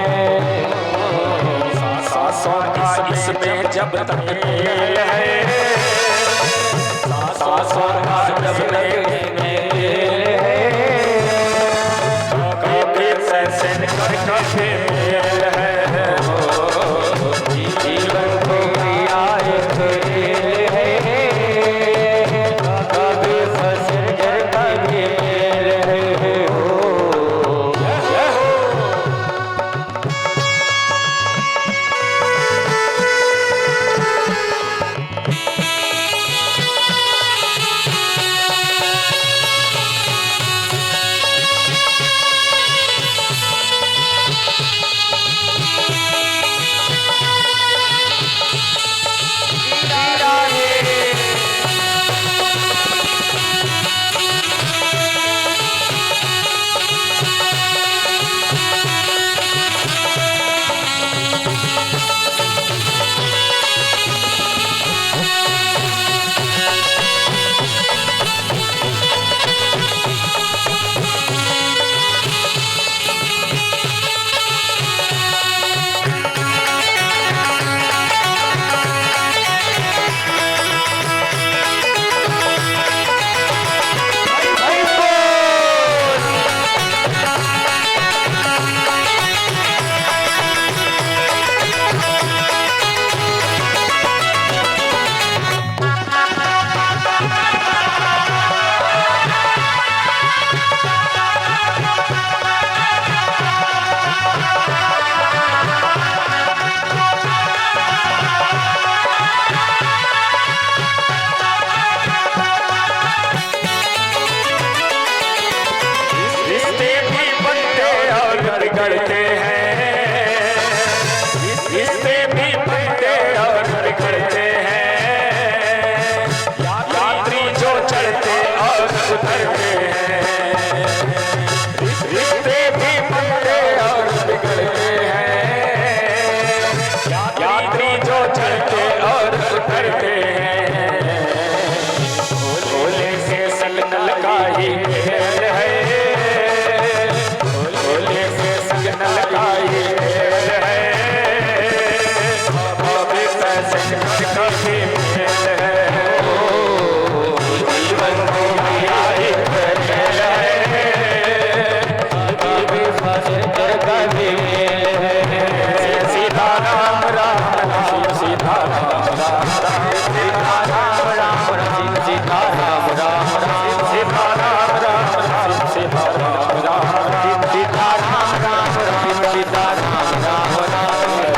सांसों का इसमें जब तक मेल है, सांसों का जब तक मेल है, कभी पैसेंजर कभी मेल है। जीवन को दिया एक रेल है, कभी पैसेंजर कभी मेल है। करते हैं, रिश्ते भी बनते और बिगड़ते हैं, यात्री जो चढ़ते और उतरते हैं, भोले से संगनल का ही खेल है, भोले से संगनल का ही खेल है, अभी पैसे का भी खेल है, जीवन दुनिया एक खेल है, अभी पैसे का भी खेल है, सीधा राम राम राम, सीधा राम राम राम, सीधा राम राम राम, सीधा राम राम राम, सीधा राम राम राम, सीधा राम राम राम, सीधा राम राम राम, सीधा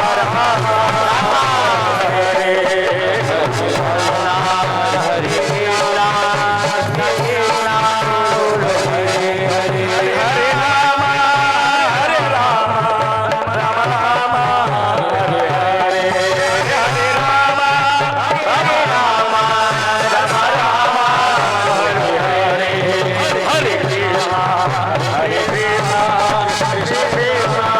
राम राम राम, हरे राम हरे राम, राम राम हरे राम, हरे राम, हरे राम, हरे हरे, हरे राम हरे राम, राम राम हरे हरे, हरे राम हरे राम, राम राम हरे हरे, हरे कृष्णा हरे कृष्णा, कृष्ण कृष्णा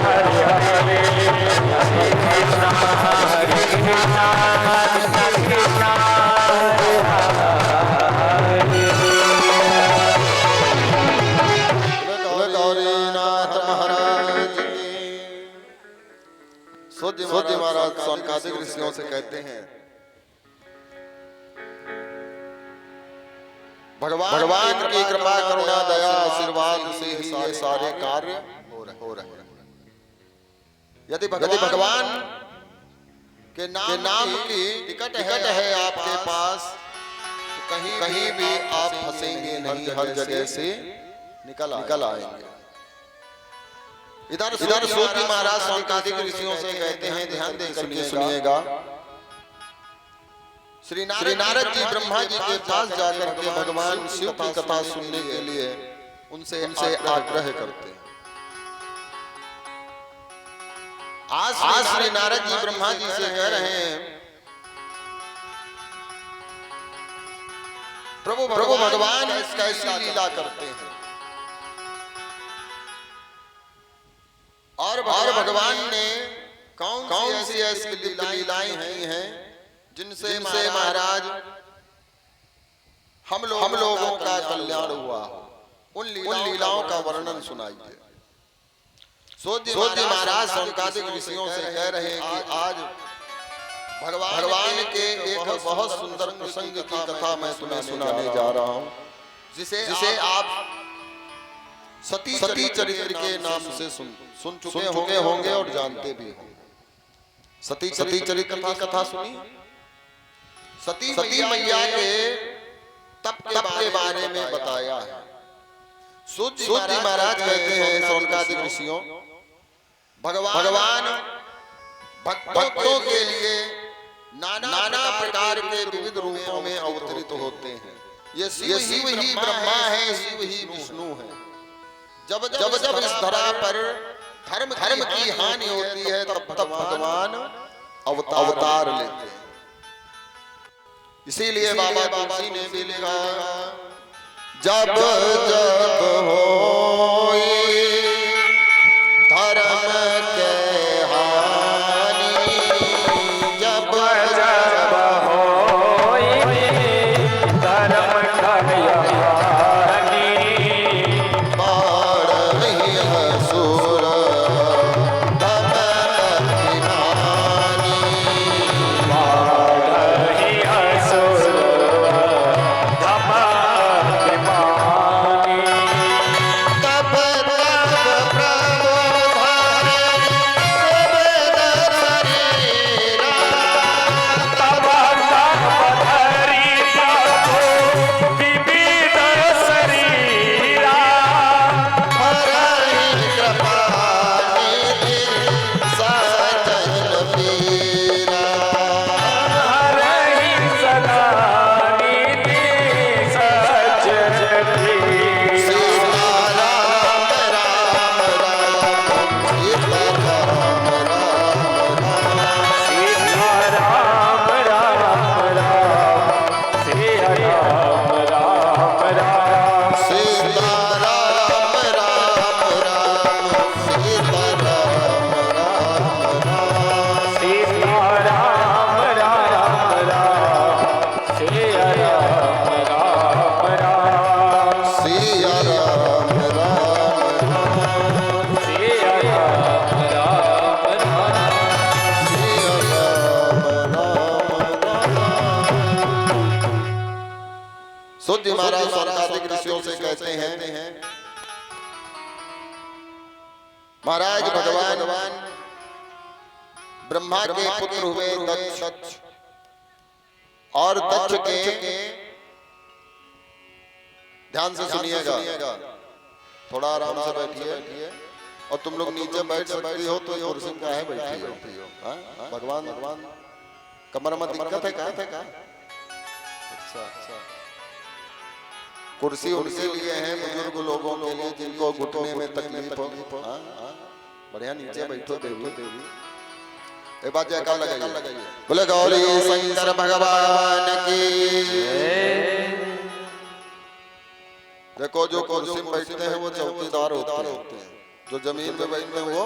हरे हरे, हरे कृष्णा हरे कृष्णा, कृष्ण कृष्णा हरे हरे। गौरीनाथ महाराज की। सूर्य महाराज सौनकादिक ऋषियों से कहते हैं, भगवान की कृपा करुणा दया आशीर्वाद से ही ये सारे कार्य हो रहे हैं। यदि भगवान के नाम की टिकट है आपके पास, तो कहीं भी आप फंसेंगे नहीं, हर जगह से निकल आएंगे। इधर सूर्य महाराज सौनकादिक ऋषियों से कहते हैं, ध्यान देकर सुनिएगा। श्री नारद जी ब्रह्मा जी के पास जाकर के भगवान शिव की कथा सुनने के लिए उनसे आग्रह करते हैं। आज श्री नारद जी ब्रह्मा जी से कह रहे हैं, प्रभु भगवान कैसी लीला करते हैं, और भगवान ने कौन सी ऐसी लीलाएं हैं जिनसे महाराज हम लोगों का कल्याण हुआ। उन लीलाओं का वर्णन सुनाइए। सूर्य महाराज सौनकादिक ऋषियों से कह रहे हैं कि आज भगवान के एक बहुत सुंदर प्रसंग की कथा मैं तुम्हें सुनाने जा रहा हूं, जिसे आप सती चरित्र के नाम से सुन चुके होंगे और जानते भी होंगे। सती चरित्र की कथा सुनी। सती मैया के तप के बारे में बताया है। सूर्य महाराज कहते हैं सौनकादिक ऋषियों, भगवान भक्तों के लिए नाना प्रकार के विविध रूपों में अवतरित होते हैं। ये शिव ही ब्रह्मा है, शिव ही विष्णु है। जब इस धरा पर धर्म की हानि होती है, तब भगवान अवतार लेते हैं। इसीलिए बाबा तुलसी ने भी लिखा, जब होई धर्म के हानि, जब होई धर्म के हानि, बाढ़हि असुर धम अभिमानी, बाढ़हि असुर धम अभिमानी, सूत जी महाराज सौनकादिक ऋषियों से कहते हैं, महाराज भगवान ब्रह्मा के पुत्र हुए दक्ष, और दक्ष के ध्यान से सुनिएगा, थोड़ा आराम से बैठिए, और तुम लोग नीचे बैठ सकती हो तो कुर्सी का है बैठी हो। भगवान कमर में दिक्कत है क्या? अच्छा, कुर्सी उनके लिए है, बुजुर्ग लोगों के लिए जिनको घुटने में तकलीफ हो। बढ़िया नीचे बैठो देवी। एक बात जयकार लगाइए, बोले गौरी शंकर भगवान की। देखो जो कुर्सी में बैठते हैं वो चौकीदार होते हैं, जो जमीन में बैठते हैं वो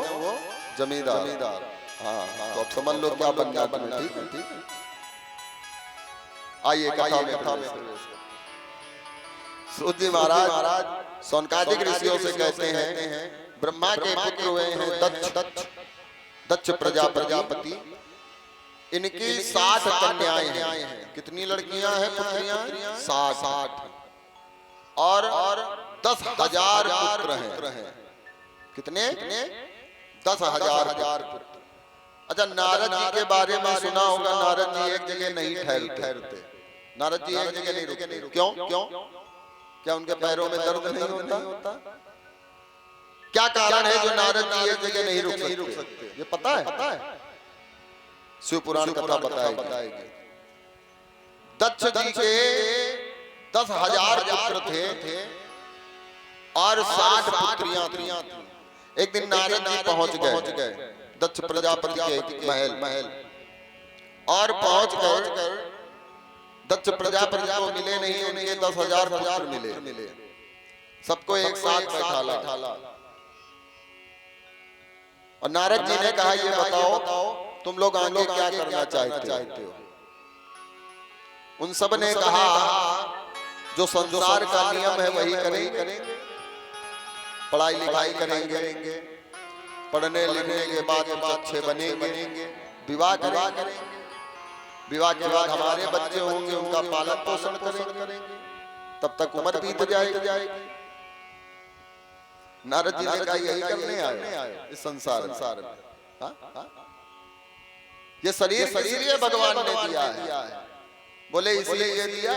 जमींदार। हाँ, तो अब समझ लो क्या बन जाता है। ठीक है, आइए कथा में। सूत जी महाराज सौनकादिक ऋषियों से कहते हैं, ब्रह्मा के पुत्र हुए हैं दक्ष प्रजापति। इनकी 60 कन्याएं हैं। कितनी लड़कियां हैं पुत्रियां? 60। और 10,000 पुत्र हैं। कितने? 10,000 पुत्र। अच्छा, नारद जी के बारे में सुना होगा, नारद जी एक जगह नहीं ठहरते। नारद जी एक जगह नहीं रुकते। क्यों? क्या उनके पैरों में दर्द नहीं होता? क्या कारण है जो नारद जी एक जगह नहीं रुक सकते? ये पता है? शिव पुराण कथा बताएगी। दक्ष जी के 10,000 पुत्र थे और 60 पुत्रियां थी। एक दिन नारद जी पहुंच गए दक्ष प्रजापति के महल, और पहुंच कर दक्ष प्रजापति को मिले नहीं, उनके 10,000 पुत्र मिले। सबको एक साथ बैठाला, और नारद जी ने कहा, ये बताओ तुम लोग आगे क्या करना चाहते हो? उन सब ने कहा, जो संसार का नियम है वही करेंगे, पढ़ाई लिखाई करेंगे, पढ़ने लिखने के बाद अच्छे बनेंगे, विवाह करेंगे, विवाह के बाद हमारे बच्चे होंगे, उनका पालन पोषण करेंगे, तब तक उम्र बीत जाएगी। नारद जी ने कहा, यही करने आए इस संसार में। ये शरीर ये भगवान ने दिया है। बोले इसलिए दिया?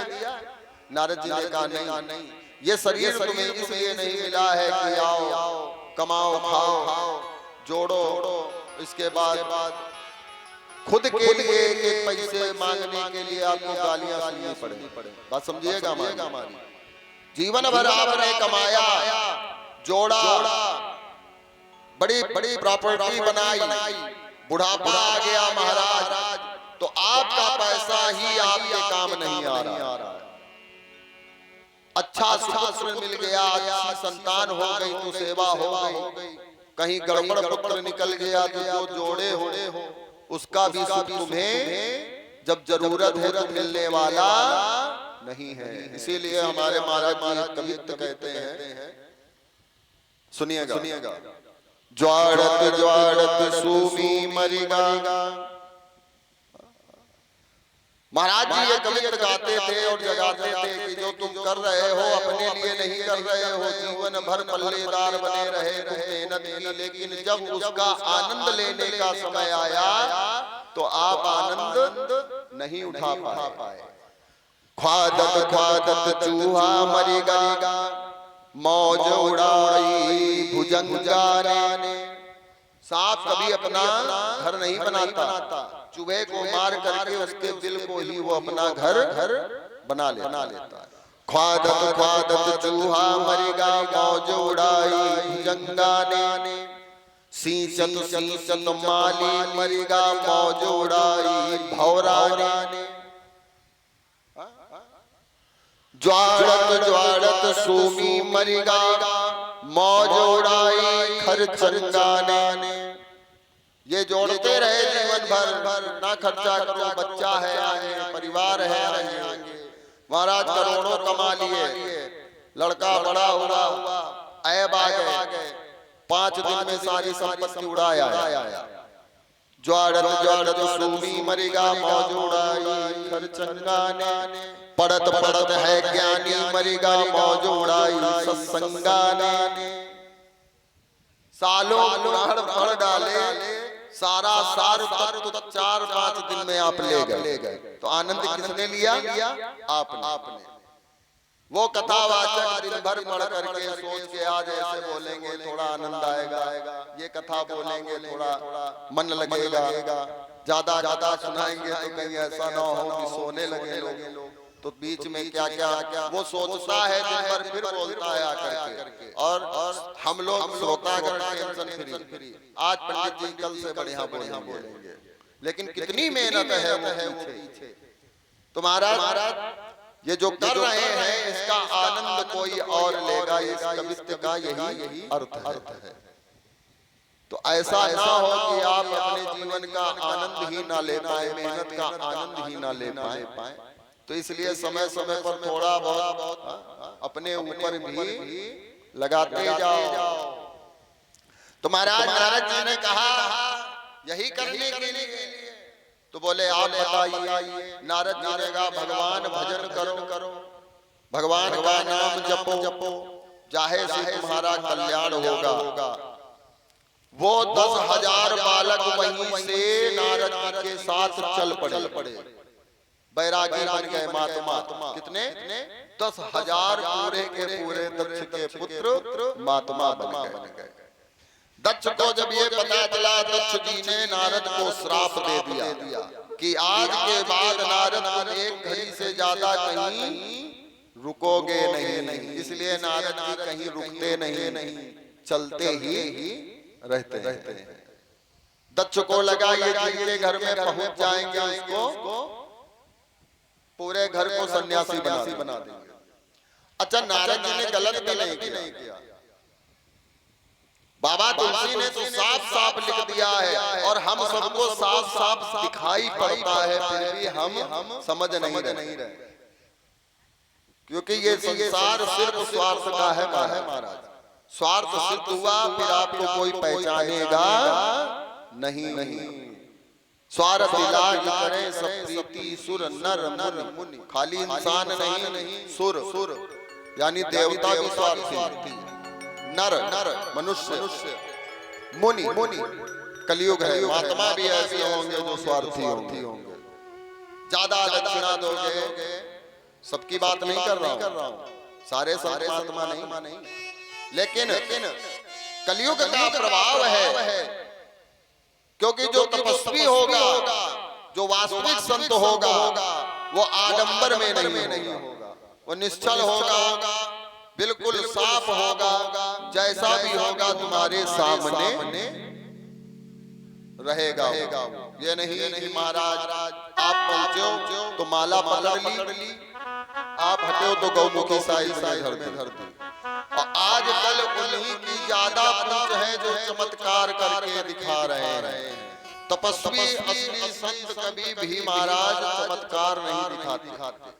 नारद जी ने कहा, नहीं, ये शरीर तुम्हें इसलिए नहीं मिला है कि आओ कमाओ खाओ जोड़ो, इसके बाद खुद के लिए एक पैसे मांगने के लिए आपको गालियां सुननी पड़े। बात समझिएगा हमारी। जीवन भर आपने कमाया, जोड़ा, बड़ी प्रॉपर्टी बनाई, बुढ़ापा आ गया महाराज, तो आपका पैसा ही आपके काम नहीं आ रहा। अच्छा सुपुत्र मिल गया, अच्छी संतान हो गई तो सेवा हो गई, कहीं गड़बड़ पुत्र निकल गया तो जो जोड़े हो उसका भी सुख तुम्हें जब जरूरत है तो मिलने वाला नहीं है। इसीलिए हमारे महाराज जी कवित्त कहते हैं, सुनिएगा, ज्वाड़त सूमी मरिगा। महाराज जी ये कवित्त गाते थे और जगाते थे कि जो तुम कर रहे हो अपने लिए नहीं कर रहे हो, जीवन भर पल्लेदार बने रहे, मेहनत की, लेकिन जब उसका आनंद लेने का समय आया तो आप आनंद नहीं उठा पाए। ख्वादत चूहा मरेगा, मौज उड़ाई भुजंगा ने। सांप कभी अपना घर नहीं बनाता, चूहे को मार करके उसके दिल को ही वो अपना घर बना लेता है। ख्वादत चूहा मरेगा, मौज उड़ाई भुजंगा ने। सींचत माली मरेगा, मौज उड़ाई भौरा ने। ज्वाड़त सूमी मरेगा, मौज उड़ाई खरचंगा ने। ये जोड़ते रहे जीवन भर, ना खर्चा करो, बच्चा है आगे, परिवार है आगे। महाराज करोड़ों कमा लिए, लड़का बड़ा हुआ, ऐब आ गए, 5 दिन में सारी संपत्ति उड़ाया। ज्वाड़त सूमी मरिगा मौजूड़ाई खर चंगाने पड़त पड़त है ज्ञानी मरिगा मौजूड़ाई सत्संगाने सालों गुनाह भर डाले सारा सार तत्व 4-5 दिन में आप ले गए तो आनंद किसने लिया? आपने। वो कथावाचक दिन भर पढ़ करके सोच के आज ऐसे बोलेंगे थोड़ा आनंद आएगा, ये कथा बोलेंगे थोड़ा मन लगेगा, ज्यादा सुनाएंगे तो कहीं ऐसा ना हो कि सोने लगे लोग, तो बीच में क्या क्या वो सोचता है दिन भर फिर बोलता है आकर के। और हम लोग श्रोतागण टेंशन फ्री, आज पंडित जी कल से बढ़िया बोलेंगे, लेकिन कितनी मेहनत है वो पीछे। तो महाराज ये जो कर रहे हैं इसका आनंद कोई और लेगा, इस कवित्व का यही अर्थ है। तो ऐसा ना हो कि आप अपने जीवन का आनंद ही ना ले पाए, मेहनत का आनंद ही ना ले पाए। तो इसलिए समय समय पर थोड़ा बहुत अपने ऊपर भी लगाते जाओ। तो महाराज जी ने कहा यही करने के लिए, तो बोले आप बताइए। नारद जी ने कहा भगवान भजन करो, भगवान का नाम जपो, चाहे से तुम्हारा कल्याण होगा। वो 10,000 बालक वहीं से नारद जी के साथ चल पड़े, बैरागी बन गए महात्मा। कितने? 10,000 पूरे के पूरे दक्ष के पुत्र महात्मा बन गए। दक्ष को जब ये पता चला, दक्ष जी ने नारद को श्राप दे दिया कि आज के बाद नारद एक घड़ी से ज्यादा कहीं रुकोगे नहीं। इसलिए नारद जी कहीं रुकते नहीं, चलते ही रहते हैं। दक्ष को लगा ये जिनके घर में पहुंच जाएंगे उसको पूरे घर को सन्यासी बना देंगे। अच्छा, नारद जी ने गलत भी नहीं किया। बाबा तुलसी ने तो साफ लिख दिया है और हम सबको साफ दिखाई पड़ता है, फिर भी हम समझ नहीं रहे, क्योंकि ये संसार सिर्फ स्वार्थ का है महाराज। स्वार्थ सिद्ध हुआ फिर आपको कोई पहचानेगा नहीं। स्वार्थ लाज करे सब प्रीति सुर नर मुनि, खाली इंसान नहीं सुर यानी देवता भी स्वार्थी, नर मनुष्य, मुनि कलयुग है, महात्मा भी ऐसे होंगे जो स्वार्थी होंगे। ज्यादा दक्षिणा दोगे, सबकी बात नहीं कर रहा हूं, सारे महात्मा नहीं, लेकिन कलयुग का प्रभाव है। क्योंकि जो तपस्वी होगा, जो वास्तविक संत होगा, वो आडंबर में नहीं होगा, वो निश्चल होगा, बिल्कुल साफ होगा, जैसा भी होगा तुम्हारे सामने रहेगा। ये नहीं महाराज आप पहुंचे तो माला पकड़ ली, आप हटे तो गौमुखी साई घर में धर दी। और आज कल उन्हीं की ज्यादा पूछ है जो चमत्कार करके दिखा रहे हैं। तपस्वी असली संत कभी भी महाराज चमत्कार नहीं दिखाते।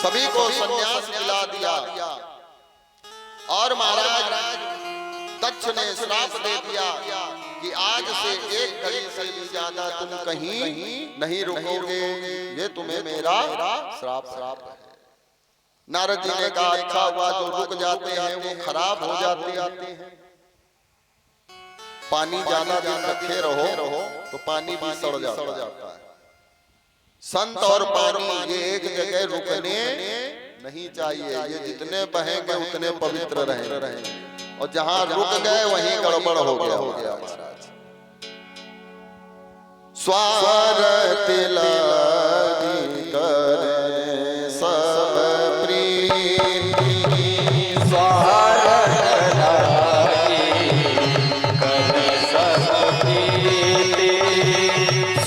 सभी को संन्यास दिला दिया और महाराज दक्ष ने श्राप दे दिया कि आज से एक घड़ी से भी ज्यादा तुम कहीं नहीं रुकोगे, ये तुम्हें मेरा श्राप है। नारद जी ने कहा अच्छा हुआ, जो रुक जाते हैं वो खराब हो जाते हैं। पानी ज्यादा दिन रखे रहो तो पानी भी सड़ जाता है। संत और पानी ये एक जगह रुकने नहीं चाहिए, ये जितने बहेंगे उतने पवित्र रहेंगे, और जहां रुक गए वहीं गड़बड़ हो गया महाराज। स्वार्थ लागी करे सब प्रीति, स्वार्थ लागी करे सब प्रीति,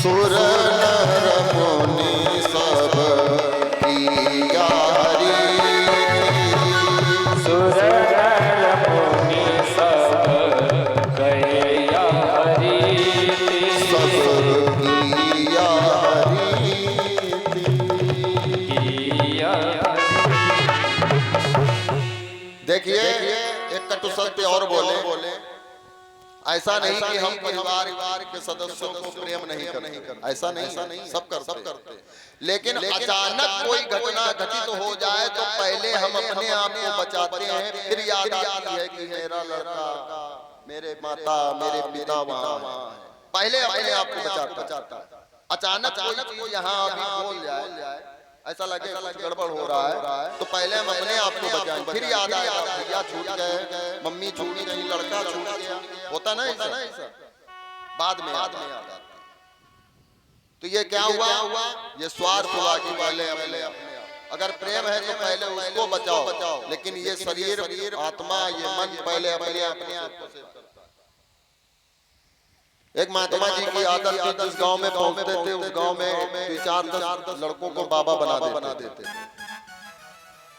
सुर नर मुनि सब प्रिया सुर नर मुनि सब गया हरि, सब प्रिया देखिए ऐसा नहीं कि हम परिवार के सदस्यों को प्रेम नहीं करते, ऐसा नहीं, सब करते। लेकिन अचानक कोई घटना घटित हो जाए तो पहले हम अपने आप को बचाते हैं, फिर याद आती है कि मेरा लड़का, मेरे माता, मेरे पिता वहाँ है। पहले अपने आप को बचाता है। अचानक कोई यहाँ अभी बोल जाए, ऐसा लगे गड़बड़ हो रहा है, तो पहले हम अपने आप को बचाएं, फिर याद आया भैया छूट गए, मम्मी छूट गई, लड़का छूट गया, होता ना ऐसा, बाद में याद आता। तो ये क्या हुआ? ये स्वार्थ हुआ कि पहले अपने। अगर प्रेम है तो पहले उसको बचाओ, लेकिन ये शरीर, आत्मा, ये मन पहले अपने आप को सेव करता। एक महात्मा जी की आदत थी, जिस गांव में पहुंचते थे उस गांव में 4-10 लड़कों को बाबा बना देते।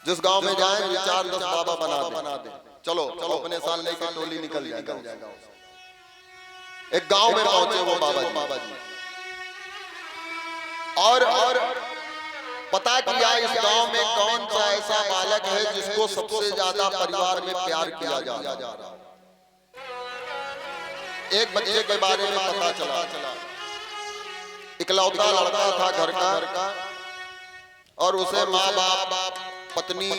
जिस गांव में जाए 4-10 बाबा बना दे। चलो अपने साल लेके टोली निकल जाएगा। एक गांव में पहुंचे वो बाबा जी, और पता किया इस गांव में कौन सा ऐसा बालक है जिसको सबसे ज्यादा परिवार में प्यार किया जा रहा। एक बच्चे के बारे में पता चला, इकलौता लड़का था घर का, और उसे माँ बाप, पत्नी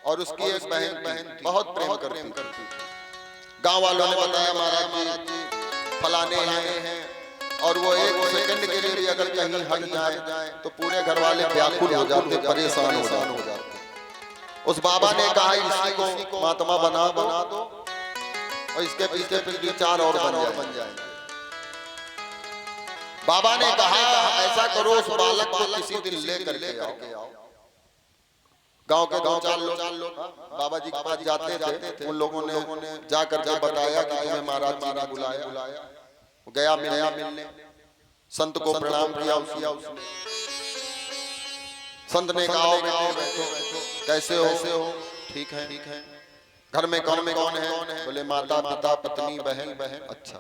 और उसकी एक बहन बहुत प्रेम करती। गांव वालों ने बताया महाराज जी फलाने हैं, और वो एक सेकंड के लिए भी अगर कहीं हट जाए तो पूरे घर वाले व्याकुल हो जाते, परेशान हो जाते। उस बाबा ने कहा इसी को महात्मा बना दो, और इसके पीछे फिर 2-4 और बन जाएंगे। बाबा ने कहा ऐसा करो, उस बालक को किसी दिन लेकर के आओ। गांव के 2-4 लोग बाबा जी के पास जाते थे। उन लोगों ने जाकर के बताया कि तुम्हें महाराज जी ने बुलाया। गया मिलने, संत को प्रणाम किया उसने। संत ने कहा बैठो, कैसे हो? ठीक है। घर में कौन है? बोले माता, पिता, पत्नी, बहन। अच्छा।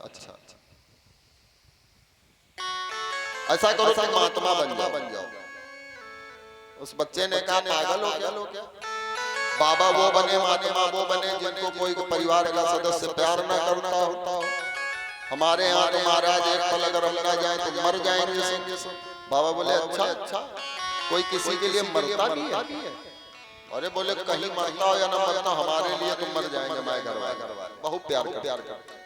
ऐसा करो तुम महात्मा बन जाओ। उस बच्चे ने कहा पागल हो क्या? बाबा वो बने, महात्मा वो बने जिनको कोई परिवार का सदस्य प्यार न करता हो। हमारे यहाँ तो महाराज एक पल अगर लगा जाए तो मर जाएंगे सब। बाबा बोले अच्छा, कोई किसी के लिए मरता भी है? अरे बोले कहीं मरता हो या ना मरता, हमारे लिए तो मर जाएंगे। मैं घर वाले बहुत प्यार करते।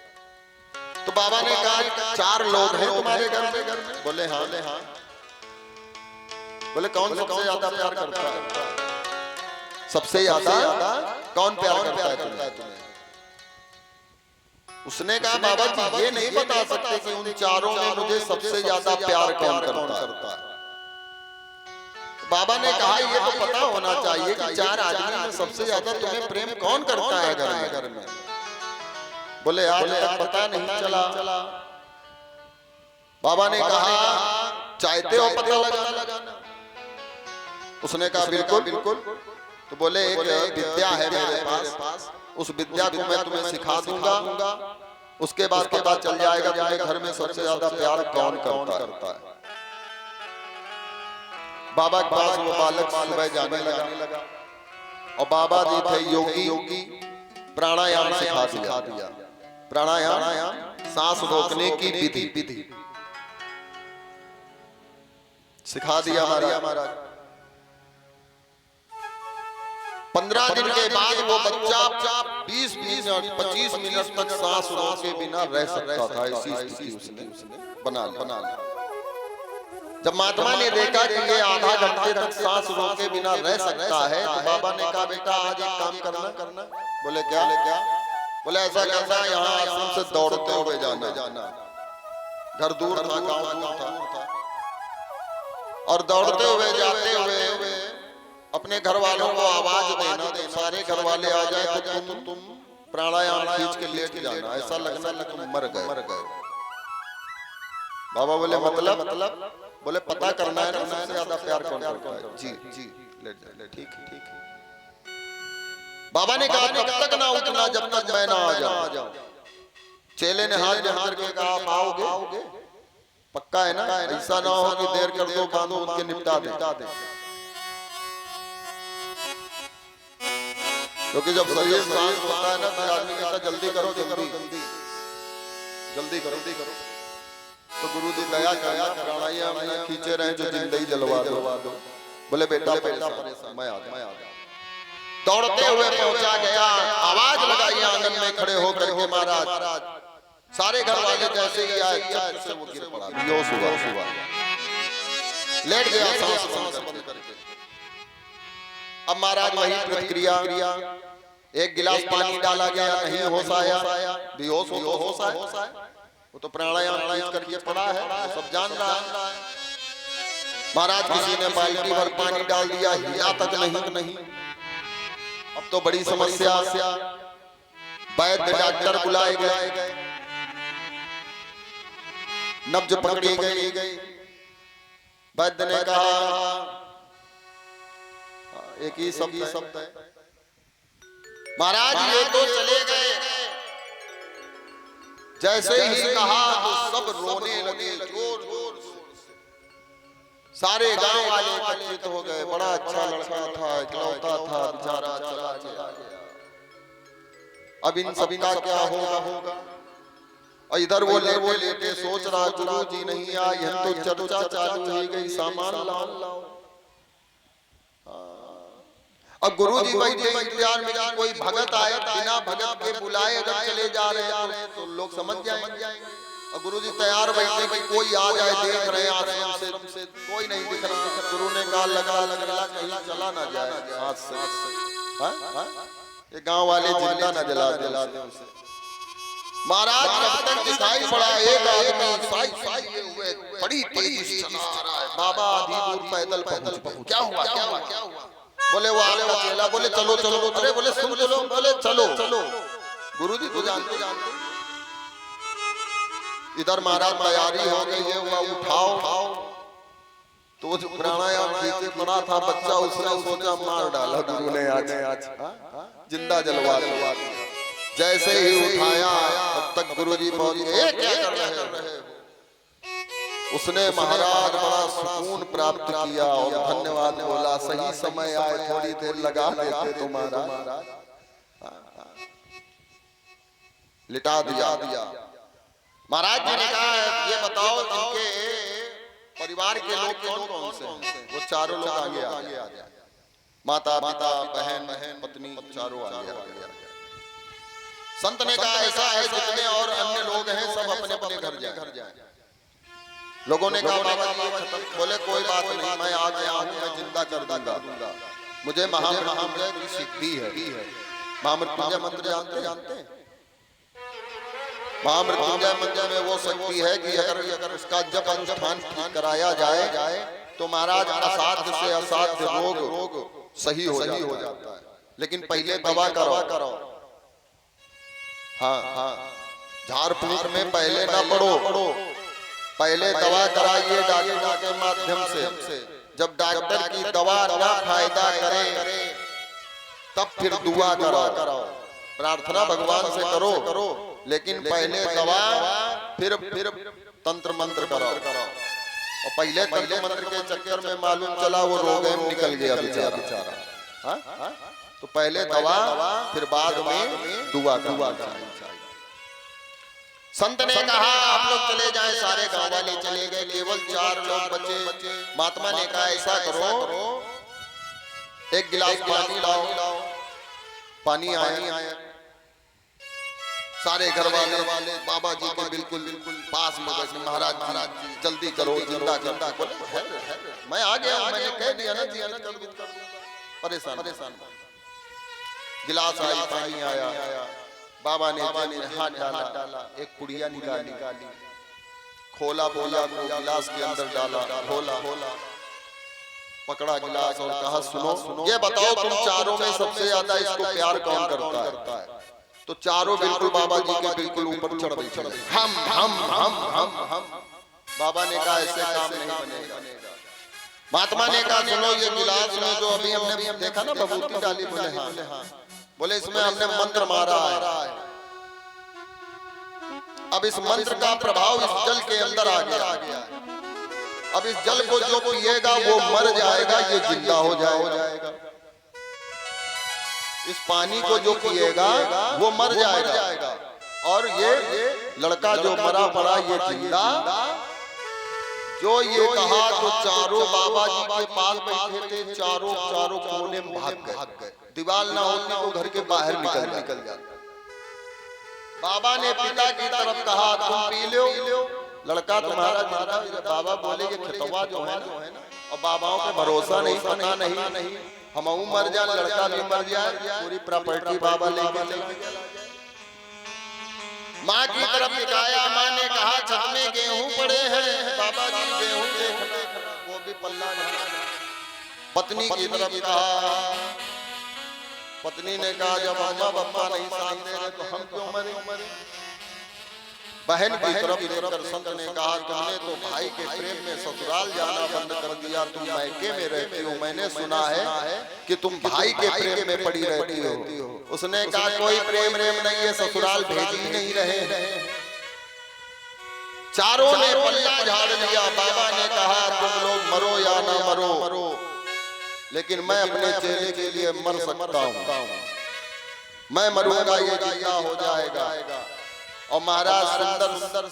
तो बाबा ने कहा 4 लोग हैं तुम्हारे घर में? बोले हाँ। बोले कौन सबसे ज्यादा प्यार करता है? सबसे ज्यादा कौन प्यार करता है तुम्हें? उसने कहा बाबा जी ये नहीं बता सकते कि उन 4 में मुझे सबसे ज्यादा प्यार कौन करता है। बाबा ने कहा ये तो पता होना चाहिए कि 4 आदमी में सबसे ज्यादा तुम्हें प्रेम कौन करता है घर में? बोले यार पता नहीं चला। बाबा ने कहा चाहते हो पता लगाना? उसने कहा बिल्कुल। तो बोले एक विद्या है मेरे पास, उस विद्या को मैं तुम्हें सिखा दूंगा, उसके बाद पता चल जाएगा तुम्हें घर में सबसे ज्यादा प्यार कौन करता है। बाबा के पास वो बालक सुबह जाने लगा, और बाबा जी थे योगी, प्राणायाम सिखा दिया। प्राणायाम सांस रोकने की विधि सिखा दिया महाराज। 15 दिन के बाद वो बच्चा 20 मिनट 25 मिनट तक सांस रोके बिना रह सकता था। ऐसी स्थिति उसने बना ली। जब महात्मा ने देखा कि ये आधा घंटे तक सांस रोके बिना रह सकता है, तो बाबा ने कहा बेटा आज एक काम करना। बोले क्या? बोले ऐसा करना, यहाँ आश्रम से दौड़ते हुए जाना। घर दूर था, गांव दूर था, और दौड़ते हुए जाते हुए अपने घर वालों को आवाज देना, सारे घर वाले आ जाए तो तुम प्राणायाम खींच के लेट जाना, ऐसा लगना कि तुम मर गए। बाबा बोले मतलब? बोले पता करना है ना सबसे ज्यादा प्यार कौन करता है। जी लेट जा। ठीक। बाबा ने कहा तब तक ना उठना जब तक मैं ना आ जाऊं। चेले ने हाथ करके कहा आप आओगे? पक्का है ना? ऐसा ना हो कि देर कर दो, बांधो उनके निपटा दे। क्योंकि जब शरीर शांत होता है ना तो आदमी कहता जल्दी करो जल्दी। जल्दी करो तो गुरु जी दया करना, प्राणायाम में खींचे रहे जो जिंदगी जलवा दो। बोले बेटा परेशान, मैं आ गया। दौड़ते हुए पहुंचा गया, आवाज लगाई आंगन में खड़े होकर के महाराज। सारे घर वाले जैसे ही आए चट से वो गिर पड़ा, बेहोश हुआ, लेट गया सांस बंद करके। अब महाराज वही प्रतिक्रिया, एक गिलास पानी डाला गया, नहीं होश आया, बेहोश हो तो होश आए, वो तो प्राणायाम करके पड़ा है, सब जान रहा है। महाराज किसी ने बाल्टी भर पानी डाल दिया, हिला तक नहीं। अब तो बड़ी समस्या, वैद्य डॉक्टर बुलाए गए, नब्ज पकड़ी गई। वैद्य ने कहा एक ही शब्द है, महाराज ये तो चले गए। जैसे ही कहा तो सब रोने लगे जोर से। सारे गांव वाले एकत्रित हो गए। बड़ा अच्छा लड़का था, इकलौता था, बेचारा चला गया। अब इन सभी का क्या होगा? और इधर वो लेटे सोच रहा, गुरु जी नहीं आए हैं तो चर्चा चालू हो गई, सामान लाओ। अब गुरु जी बैठे इंतजार में कि कोई भगत आए, बिना भगत के बुलाए अगर चले जा रहे हैं तो लोग समझ जाएंगे। और गुरु जी तैयार बैठे कि कोई आ जाए, देख रहे हैं आश्रम से कोई नहीं दिख रहा। गुरु ने कहा लगा कहीं चला ना जाए हाथ से, ये गांव वाले जिंदा न जला दे उसे। महाराज जब तक दिखाई पड़ा एक आदमी साई हुए बड़ी तेजी से चला रहा है। बाबा आधी दूर पैदल पहुंच। क्या हुआ? बोले वो अकेला। बोले चलो। अरे बोले सुन लो। बोले चलो। गुरु जी को जानते। इधर महाराज तैयारी हो गई है, वह उठाओ। तो वो जो प्राणायाम खींचे पड़ा था बच्चा, उसने सोचा मार डाला गुरु ने आज जिंदा जलवा दिया। जैसे ही उठाया तब तक गुरु जी पहुंच गए। क्या कर रहे हैं? उसने महाराज बड़ा सुकून प्राप्त किया और धन्यवाद बोला। सही समय आए, थोड़ी देर लगा देते तो महाराज लिटा दिया। महाराज जी ने कहा ये बताओ इनके परिवार के लोग कौन से? वो चारों लोग आगे आ गए। माता पिता बहन पत्नी चारों आगे। संत ने कहा ऐसा है जितने और अन्य लोग हैं सब अपने अपने घर जाए। लोगों ने कहा बाबा जी, बोले कोई बात नहीं, मैं आ गया हूँ, मैं जिंदा कर दूंगा। मुझे महामृत्युंजय की सिद्धि है। महामृत्युंजय मंत्र जानते हैं? महामृत्युंजय मंत्र में वो शक्ति है कि अगर उसका जप अनुष्ठान कराया जाए तो महाराज असाध्य से असाध्य रोग सही हो जाता है। लेकिन पहले दवा करो। हाँ, झाड़ फूक में पहले ना पड़ो, पहले दवा कराइए डॉक्टर के माध्यम से। जब डॉक्टर की दवा ना फायदा करे तब फिर दुआ करो, प्रार्थना भगवान से करो, लेकिन पहले दवा फिर तंत्र मंत्र करो। और पहले तंत्र मंत्र के चक्कर में मालूम चला वो रोग निकल गया बेचारा। तो पहले दवा फिर बाद में दुआ चाहिए। संत ने कहा आप लोग चले जाएं, सारे गांव वाले चले गए, केवल 4 लोग बचे। महात्मा ने कहा ऐसा करो, एक गिलास पानी लाओ। पानी आया। सारे घर वाले बाबा जी के बिल्कुल पास में बैठे। महाराज जल्दी करो, जिंदा मैं आ गया, मैंने कह दिया ना जी, परेशान। गिलास आया, पानी आया। बाबा ने हाथ डाला, एक पुड़िया निकाली, खोला, गिलास के अंदर डाला, खोला, पकड़ा गिलास और कहा सुनो, ये बताओ तुम चारों में सबसे ज्यादा इसको प्यार कौन करता है? तो चारों बिल्कुल बाबा जी के बिल्कुल ऊपर चढ़ बैठे। हम। बाबा ने कहा ऐसे काम नहीं बनेगा। महात्मा ने कहा सुनो, ये गिलास में जो अभी हमने देखा ना भभूति डाली, बोले इसमें हमने मंत्र मारा है। अब इस मंत्र का प्रभाव इस जल के अंदर आ गया। अब इस जल को जो पिएगा वो मर जाएगा, ये जिंदा हो जाएगा। इस पानी को जो पिएगा वो मर जाएगा और ये लड़का जो मरा पड़ा ये जिंदा। जो ये कहा तो चारों बाबा जी के पास बैठे थे, चारों कोने में भाग गए। दीवार ना होती तो घर के बाहर निकल जाते। बाबा ने पिता की तरफ कहा तुम पी लो, लड़का तुम्हारा जिंदा। बाबा बोले ये खितवा जो है ना, और बाबाओं पे भरोसा नहीं, पता नहीं हम मर जाए, लड़का भी मर जाए, पूरी प्रॉपर्टी बाबा लेके चले गए। माँ की तरफ दिखाया, माँ ने कहा छत में गेहूं पड़े हैं, बाबा जी गेहूं देखना, वो भी पल्ला नहीं। पत्नी की तरफ कहा, पत्नी ने कहा जब अम्मा बप्पा नहीं साथ दे रहे तो हम क्यों मरे। बहन की तरफ देखकर संत ने कहा तुमने तो भाई के प्रेम में ससुराल जाना बंद कर दिया, तुम मायके में रहती हो, मैंने सुना है कि तुम भाई के प्रेम में पड़ी रहती हो। उसने कहा कोई प्रेम नहीं है, ससुराल भेज ही नहीं रहे। चारों ने पल्ला झाड़ लिया। बाबा ने कहा तुम लोग मरो या ना मरो, लेकिन मैं अपने चेले के लिए मर सकता हूँ। मैं मरूंगा ये जिंदा हो जाएगा। और महाराज सुंदर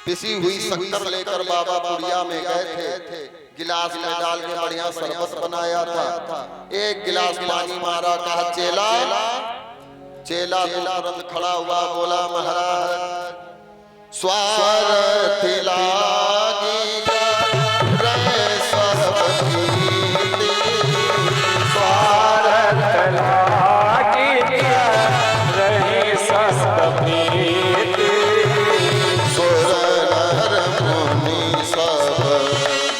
पिसी हुई शक्कर लेकर बाबा पुड़िया में गए थे। गिलास में डाल के बढ़िया शरबत बनाया था। एक गिलास पानी मारा, कहा चेला। चेला तुरंत खड़ा हुआ, बोला महाराज स्वार्थ लागी रे सब कीर्ति, स्वार्थ लागी रहे सब प्रीति, सुर नर मुनि सब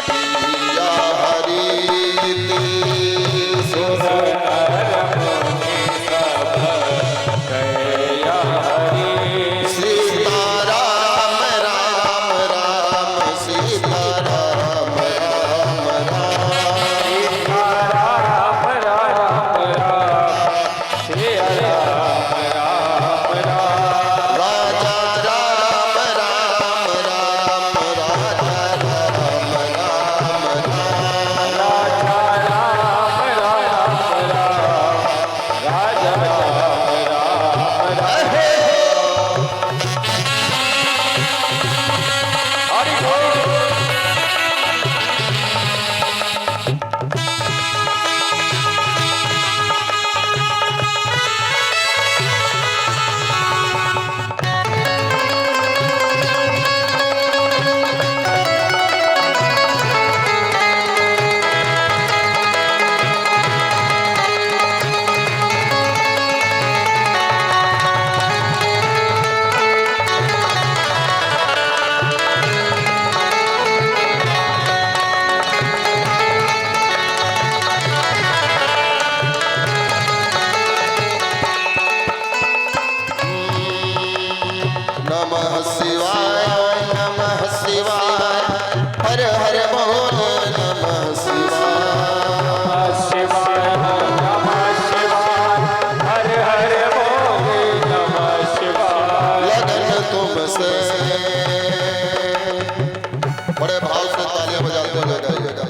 पिया हरिति, सुर नर मुनि सब कया हरि। सीताराम राम राम, सीताराम राम राम, राम राम राम श्री राम राम राम, राजा राम राम राम, राजा राम राम राम, राजा राम राम राम, राजा राम राम राम। हरि बोल। नमः शिवाय नमः शिवाय, हर हर बोल नमः शिवाय। शिवाय नमः शिवाय, हर हर बोल नमः शिवाय। लगन तुमसे, बड़े भाव से तालियां बजाते हुए गाइएगा।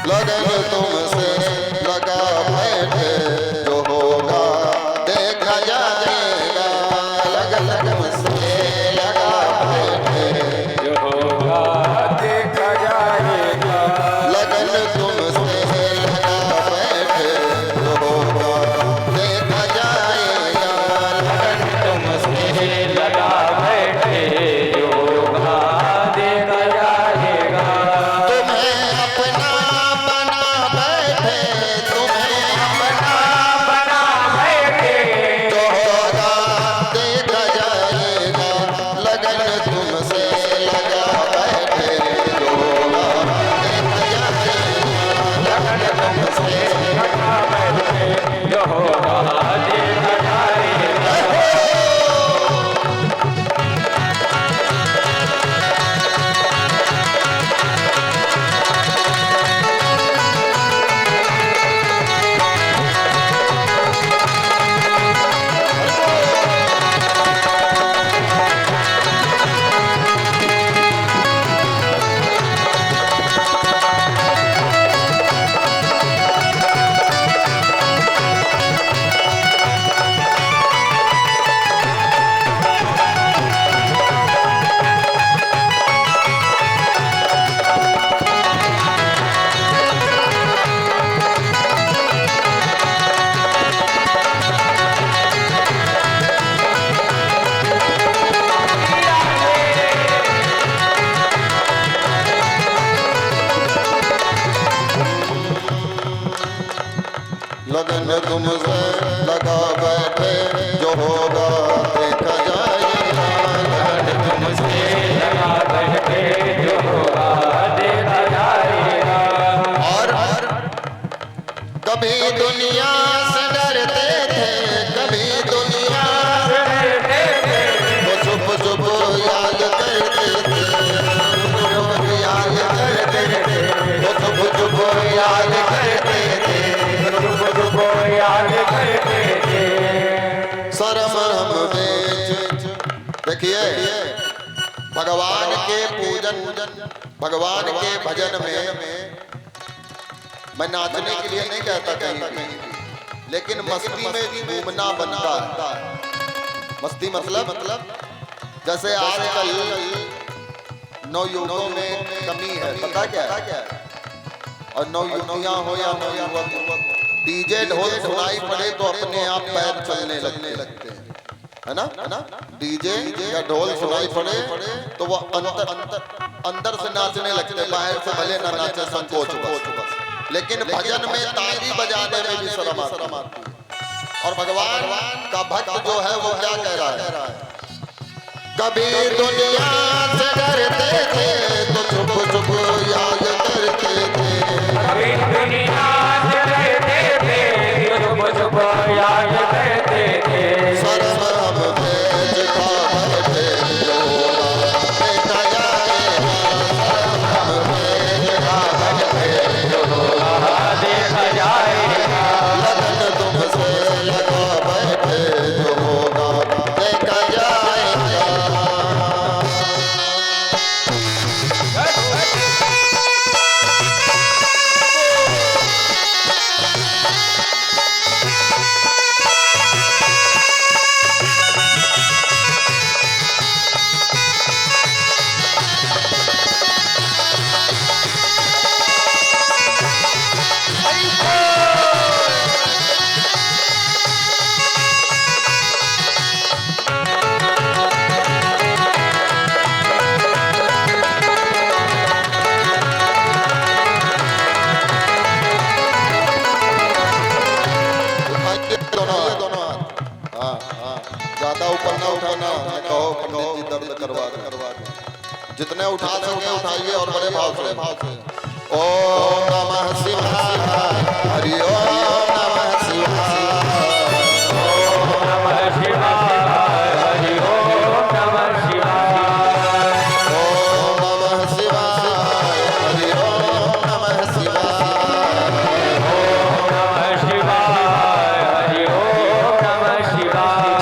लगन तुमसे लगा बैठे, जो होगा देखा जाएगा। लगन तुमसे लगा बैठे, जो होगा देखा जाएगा। लगन तुमसे लगा बैठे, जो होगा देखा जाएगा। लगन तुमसे लगा बैठे, जो होगा देखा जाएगा। तुम्हें अपना बना बैठे, तुम्हें अपना बना बैठे, जो होगा देखा जाएगा। लगन तुमसे लगा बैठे, जो होगा देखा जाएगा। लगन तुमसे लगा बैठे, जो होगा देखा जाएगा। लगन तुमसे लगा बैठे जो होगा देखा जाएगा। लगन तुमसे लगा बैठे जो होगा देखा जाएगा। और कभी दुनिया से डरते थे, कभी दुनिया से डरते थे, वो चुप चुप याद करते थे, चुप याद करते थे, वो चुप चुप याद करते थे, चुप चुप याद करते थे। शर्म हम बेच। देखिए भगवान के पूजन, भगवान के भजन में मैं नाचने के लिए नहीं कहता कहीं, लेकिन मस्ती में भी घूमना बनता है। मस्ती मतलब जैसे आजकल नवयुवकों में कमी है, पता क्या है? और नवयुवतियां हो या नवयुवक, डीजे ढोल सुनाई पड़े तो अपने आप पैर चलने लगते हैं, है ना? डीजे या ढोल सुनाई पड़े तो वो अंदर से नाचने लगते, बाहर से भले ना नाचे, संकोच बस। लेकिन भजन में ताली बजाने में भी शर्म आती है। और भगवान का भक्त जो है वो क्या कह रहा है? कभी दुनिया से डरते थे तो चुप चुप याद करते थे, कभी दुनिया से डरते थे तो चुप चुप याद करते थे। शर्म हम बेच खा बैठे जो होगा देखा जाएगा। शर्म हम बेच खा बैठे जो होगा देखा जाएगा। लगन तुमसे लगा बैठे जो होगा देखा जाएगा। ज्यादा ऊपर ना उठाना, कहो पंडित जी दर्द करवा दो। जितने उठा सके उठाइए और बड़े भाव से। ओम नमः शिवाय, हरि ओम नमः शिवाय, ओम नमः शिवाय, हरि ओम नमः शिवाय, ओम नमः शिवाय, हरि ओम नमः शिवाय, ओम नमः शिवाय, हरि ओम नमः शिवाय,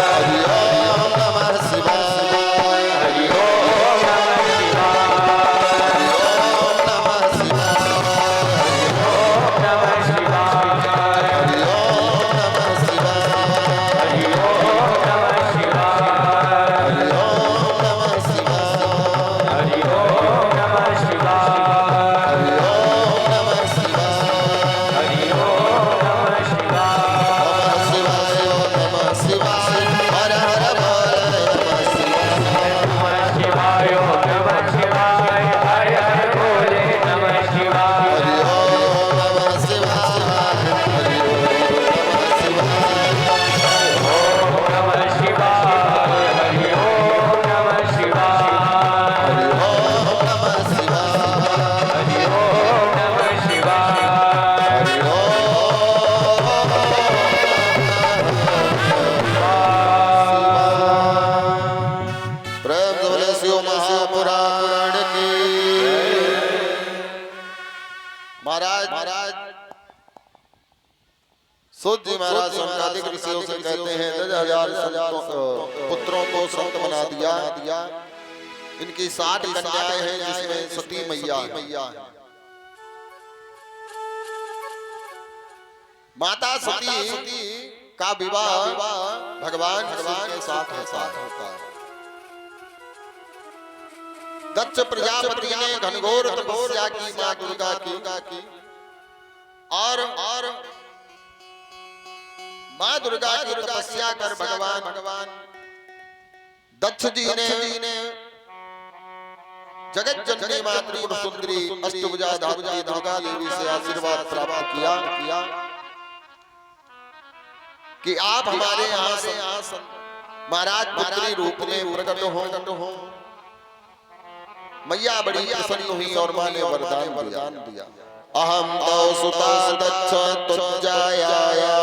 हरि ओम नमः शिवाय, हरि ओम नमः सूत जी महाराज संकादिक ऋषियों से कहते हैं 10,000 पुत्रों को संत बना दिया। इनकी 60 कन्याएं हैं जिसमें सती मैया है। माता सती का विवाह भगवान के साथ होता है। दक्ष प्रजापति ने घनघोर तपस्या की मां दुर्गा की और मां दुर्गा की तपस्या कर भगवान दक्ष जी ने जगत जननी मां त्रिपुर सुंदरी अष्टभुजा धात्री दुर्गा देवी से आशीर्वाद प्राप्त किया। कि आप हमारे यहाँ महाराज पुत्री रूप में प्रकट हो। मैया बड़ी प्रसन्न हुई और मां ने वरदान दिया। अहम तौ सुता दक्ष तुज्जाया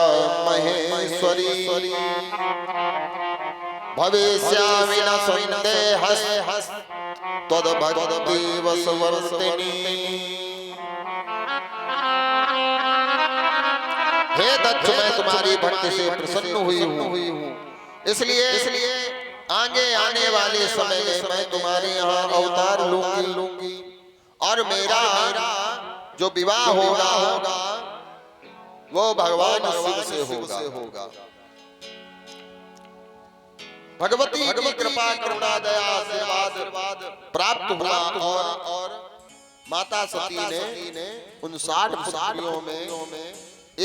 महेश्वरी भविष्यामि न संदेहः त्वद्भक्ति वशवर्तिनी। हे दक्ष, मैं तुम्हारी भक्ति से प्रसन्न हुई हूँ, इसलिए आगे आने वाले समय में मैं तुम्हारे यहाँ अवतार लूंगी और मेरा जो विवाह होगा वो भगवान शिव से होगा। भगवती की कृपा करुणा दया आशीर्वाद प्राप्त हुआ और माता सती ने उन 60 पुत्रियों में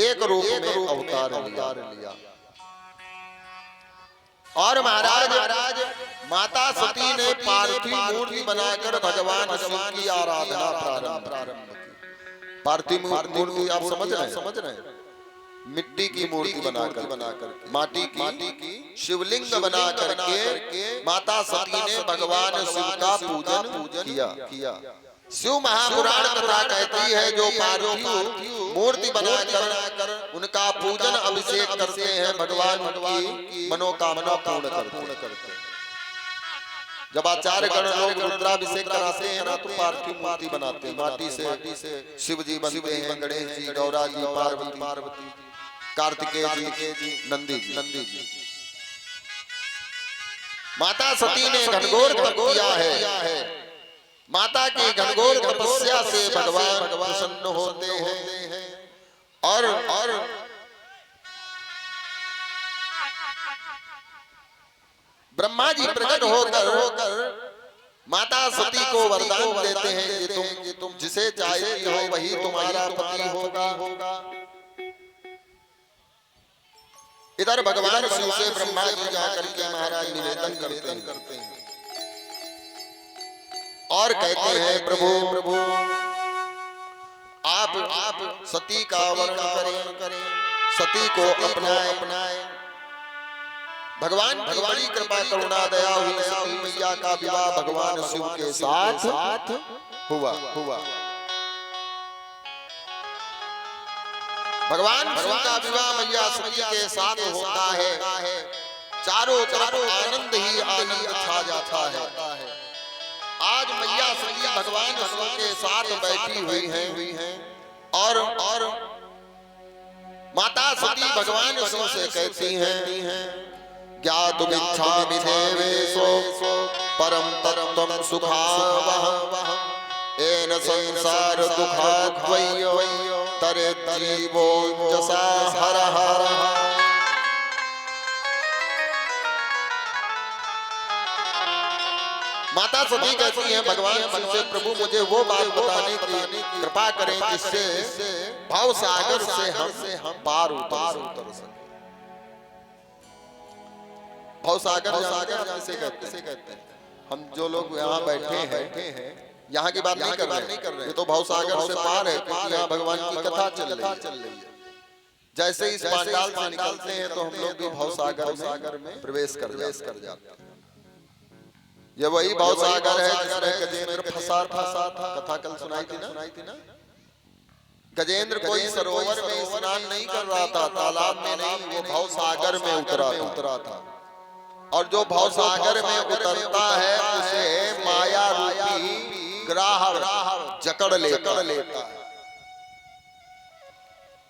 एक रूप में अवतार लिया। और महाराज माता सती ने पार्थिव मूर्ति बनाकर भगवान शिव की आराधना प्रारंभ की। पार्थिव मूर्ति आप समझ रहे हैं? मिट्टी की मूर्ति बनाकर माटी की शिवलिंग बना करके माता सती ने भगवान शिव का पूजन किया। शिव महापुराण कथा कहती है जो पार्थिव मूर्ति बनाकर उनका पूजन अभिषेक करते हैं, भगवान की मनोकामना पूर्ण करते हैं। जब आचार्य गण लोग रुद्राभिषेक कराते हैं ना तो पार्थिव मूर्ति बनाते हैं। माटी से शिव जी बनते हैं, गणेश जी, गौरा जी, पार्वती, कार्तिकेय जी, नंदी जी। माता सती ने घनघोर तप किया है। माता की घनघोर तपस्या से भगवान प्रसन्न होते हैं और ब्रह्मा जी प्रकट होकर माता सती को वरदान देते हैं कि तुम जिसे चाहती हो वही तुम्हारा पति होगा। इधर भगवान शिव से ब्रह्मा जी जाकर के महाराज निवेदन करते हैं और कहते हैं प्रभु आप सती का वर्णन करें, सती को अपनाएं। भगवान की बड़ी कृपा करुणा दया हुई, सती मैया का विवाह भगवान शिव के साथ हुआ। भगवान शिव का विवाह मैया सती के साथ होता है। चारों तरफ आनंद ही आनंद छा जाता है। आज मैया सती भगवान शिव के साथ बैठी हुई हैं और माता सती भगवान शिव से कहती हैं ज्ञातुमिच्छामि देवेशो परम तत्त्वं सुखावहं येन संसार दुःखाद्वयो तरेत् जीवो जसा हरः। माता सती कहती हैं भगवान शिव से प्रभु मुझे वो बात बताने की कृपा करें जिससे भाव सागर से हम पार उतर सके। भाव सागर जिसे कहते हैं। हम जो लोग यहाँ बैठे हैं यहाँ की बात नहीं कर रहे, ये तो भाव सागर से पार है, क्योंकि यहाँ भगवान की कथा चल रही है। जैसे इस पांडाल से निकलते हैं तो हम लोग भी भाव सागर में प्रवेश कर जाते हैं। ये वही भाव सागर है जिसमें गजेंद्र फंसा था। कथा कल सुनाई थी ना। गजेंद्र कोई सरोवर में स्नान नहीं कर रहा था, तालाब में नहीं, वो भाव सागर में उतरा था। और जो भाव सागर में उतरता है उसे माया रूपी ग्राह जकड़ लेता है।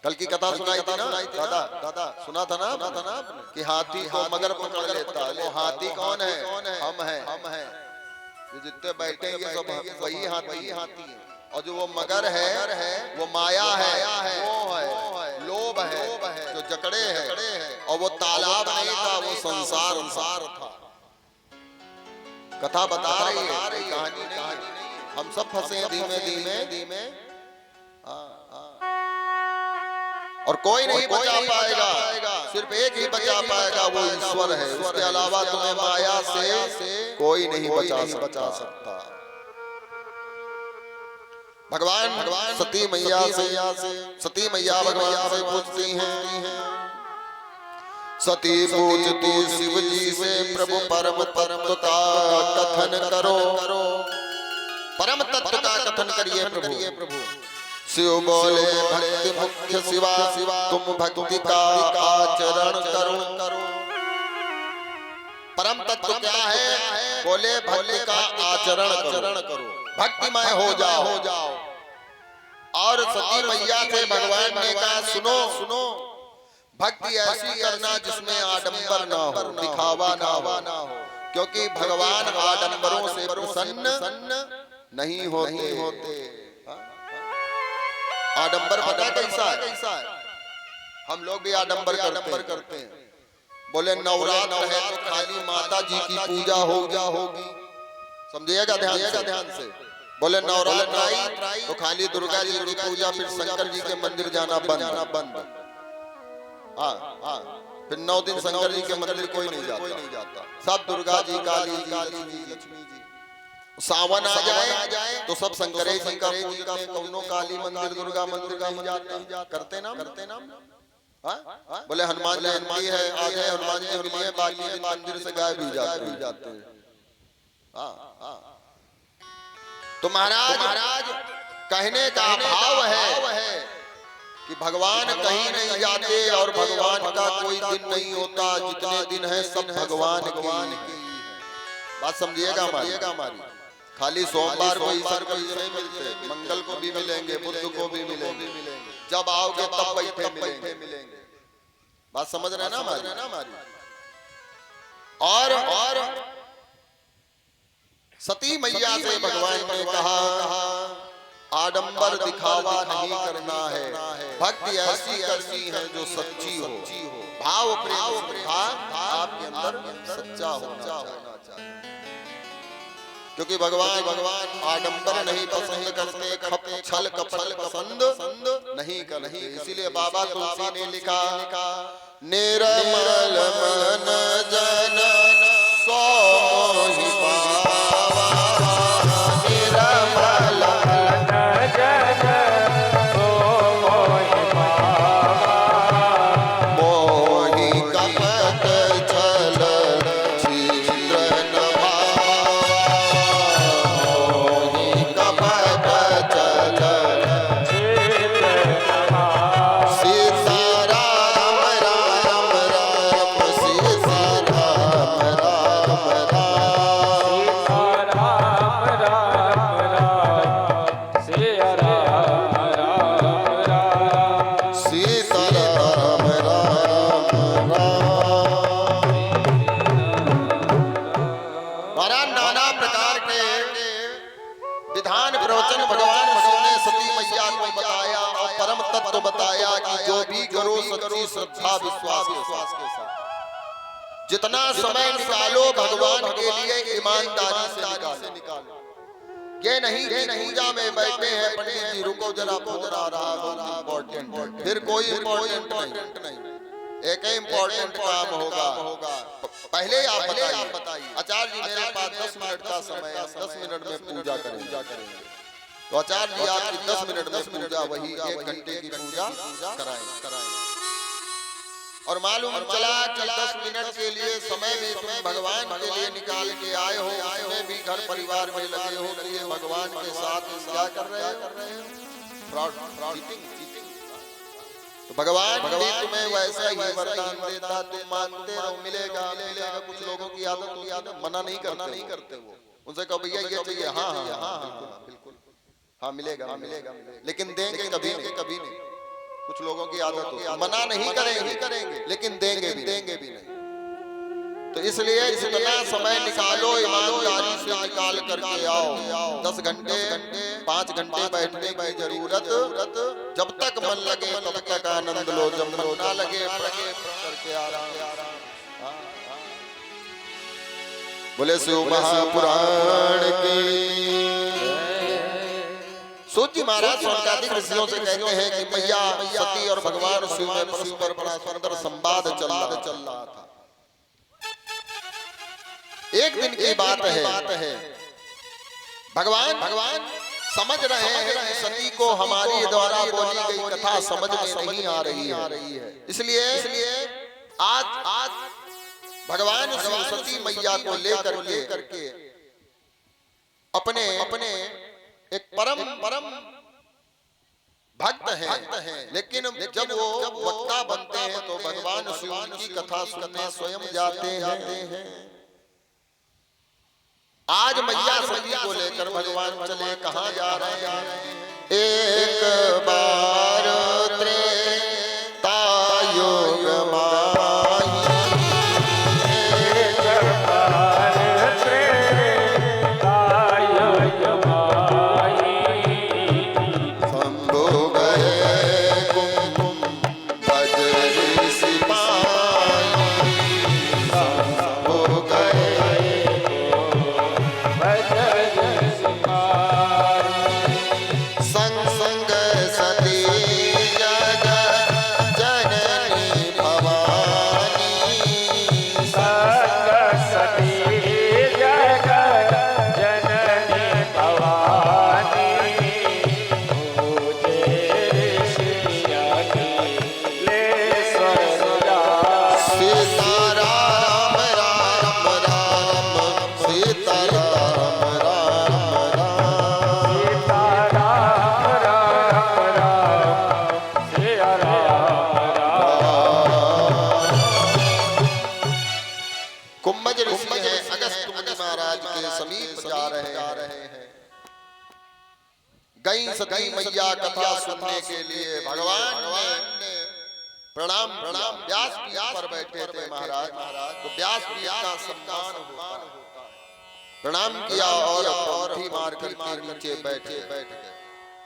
कल की कथा सुनाई थी ना दादा, सुना था ना कि हाथी को मगर पकड़ लेता है। वो हाथी कौन है? हम हैं। जो जितने बैठे हैं ये सब वही हाथी है। और जो वो मगर है वो माया है, वो है, लोभ है, जो जकड़े है। और वो तालाब नहीं था, वो संसार था। कथा बता रही है, कहानी नहीं। हम सब फंसे धीमे। और कोई नहीं बचा पाएगा, सिर्फ एक ही बचा पाएगा, वो ईश्वर है। उसके अलावा तुम्हें माया से कोई नहीं बचा सकता। भगवान सती मैया भगवान से पूछती हैं सती पूजती शिव जी से प्रभु परम तत्व का कथन करो, परम तत्व का कथन करिए प्रभु। शिव बोले भक्ति मुख्य शिवा, तुम भक्ति का आचरण करो। परम तत्व क्या है? बोले भक्ति का आचरण करो, भक्तिमय हो जाओ। और सती मैया से भगवान ने कहा सुनो, भक्ति ऐसी करना जिसमें आडंबर ना हो, दिखावा ना हो, क्योंकि भगवान आडंबरों से प्रसन्न नहीं होते। आडंबर पता कैसा है? हम लोग भी आडंबर करते हैं। बोले नवरात्र है तो खाली माता जी की पूजा होगी, समझिएगा ध्यान से। बोले नवरात्र आई तो खाली दुर्गा जी की पूजा, फिर शंकर जी के मंदिर जाना बंद। हाँ, फिर 9 दिन शंकर जी के मंदिर कोई नहीं जाता, सब दुर्गा जी, काली जी, लक्ष्मी जी। सावन आ जाए तो सब शंकर जी का पूजा, कौनो काली मंदिर, दुर्गा मंदिर नहीं जाते, करते नाम। बोले हनुमान जयंती है, आज है हनुमान जी के लिए, बाकी मंदिर से गायब भी जाते हैं। तो महाराज कहने का भाव है कि भगवान कहीं नहीं जाते और भगवान का कोई दिन नहीं होता, जितने दिन है सब भगवान के। बात समझिएगा हमारी। खाली सोमवार को ईश्वर को नहीं मिलते, मंगल को भी मिलेंगे, बुध को भी मिलेंगे, जब आओगे तब बैठे मिलेंगे। बात समझ रहे ना हमारी। और सती मैया से भगवान ने कहा आडंबर दिखावा नहीं करना है, भक्ति ऐसी करनी है जो सच्ची हो, भाव प्रेम आपके अंदर सच्चा होना चाहिए। क्योंकि भगवान आडंबर नहीं पसंद करते, छल कपट पसंद नहीं करते। इसीलिए बाबा तुलसी ने लिखा निर्मल मन जन सोहि पावा, निर्मल मन जन सोहि पावा, मोहि कपट छल छिद्र न भावा, मोहि कपट छल छिद्र न भावा। सीता राम राम राम, सीता राम राम राम, सिया राम राम, सीता राम राम राम। महाराज नाना प्रकार के विधान प्रवचन भगवान शिव ने सती मैया को बताया और परम तत्व बताया कि जो भी करो सच्ची श्रद्धा विश्वास के साथ, जितना समय निकालो भगवान के लिए ईमानदारी से निकालो। ये नहीं कि पूजा में बैठे हैं पंडित जी, रुको जरा फोन आ रहा है इम्पोर्टेंट, फिर कोई इम्पोर्टेंट नहीं, एक ही इम्पोर्टेंट काम होगा। पहले आप बताइए आचार्य जी मेरे पास 10 मिनट का समय है, 10 मिनट में पूजा करेंगे। तो आचार्य जी आपकी 10 मिनट में पूजा, वही 1 घंटे की पूजा कराएं। और मालूम चला कि 10 मिनट के लिए समय भी तुम भगवान के लिए निकाल के आए हो, उसमें भी घर परिवार में लगे हो कि भगवान के साथ क्या कर रहे हो, फ्रॉड चीटिंग। तो भगवान भी तुम्हें वैसा ही वरदान देता, तुम मानते रहो, मिलेगा। कुछ लोगों की आदत मना नहीं करते वो, उनसे कहो भैया ये चाहिए, हाँ बिल्कुल, हाँ मिलेगा, लेकिन देंगे कभी नहीं। कुछ लोगों की आदत हो मना नहीं करेंगे लेकिन देंगे भी नहीं। तो इसलिए इतना समय निकालो, ईमानदारी से निकाल करके आओ। 10 घंटे 5 घंटे बैठने की जरूरत, जब तक मन लगे तब तक आनंद लो, जब मन ना लगे करके आराम। बोले शिव महापुराण की। सूत महाराज स्वर्गाधिक ऋषियों से कहते हैं कि मैया सती और भगवान शिव में परस्पर बड़ा सुंदर संवाद चल रहा था। एक दिन की बात है, भगवान समझ रहे हैं कि सती को हमारी द्वारा बोली गई कथा समझ में नहीं आ रही है, इसलिए आज भगवान सरस्वती मैया को लेकर के अपने एक परम भक्त हैं, लेकिन जब वो वक्ता बनते हैं तो भगवान शिव की कथा सुनने स्वयं जाते हैं। आज मैया सती को लेकर भगवान चले कहाँ जा रहे हैं? एक बार त्रेता युग गई सती मैया कथा सुनने के लिए। भगवान ने प्रणाम व्यास पीठ पर बैठे थे महाराज, तो व्यास पीठ का सम्मान होता है। प्रणाम किया और पंक्ति मार करके नीचे बैठ गए।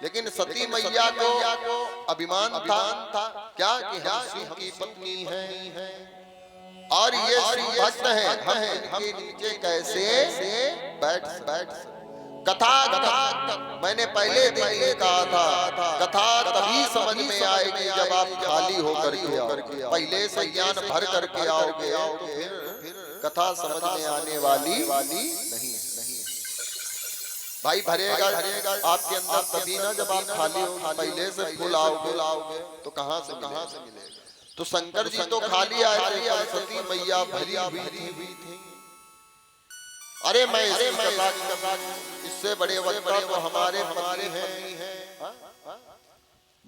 लेकिन सती मैया को अभिमान था क्या कि हम शिव की पत्नी हैं और ये शिव भक्त हैं, हम इनके नीचे कैसे बैठ कथा मैंने पहले दिन ही कहा था, कथा तभी समझ में आएगी जब आप खाली होकर के आओ। पहले से ज्ञान भर करके आओगे तो फिर कथा समझ में आने वाली नहीं। भाई भरेगा आपके अंदर तभी ना जब आप खाली हो। पहले से फुल आओगे तो कहाँ से मिलेगा? तो शंकर जी तो खाली आए थे, सरस्वती मैया भरी हुई थी। अरे मैं इससे बड़े वक्ता तो हमारे पति हैं।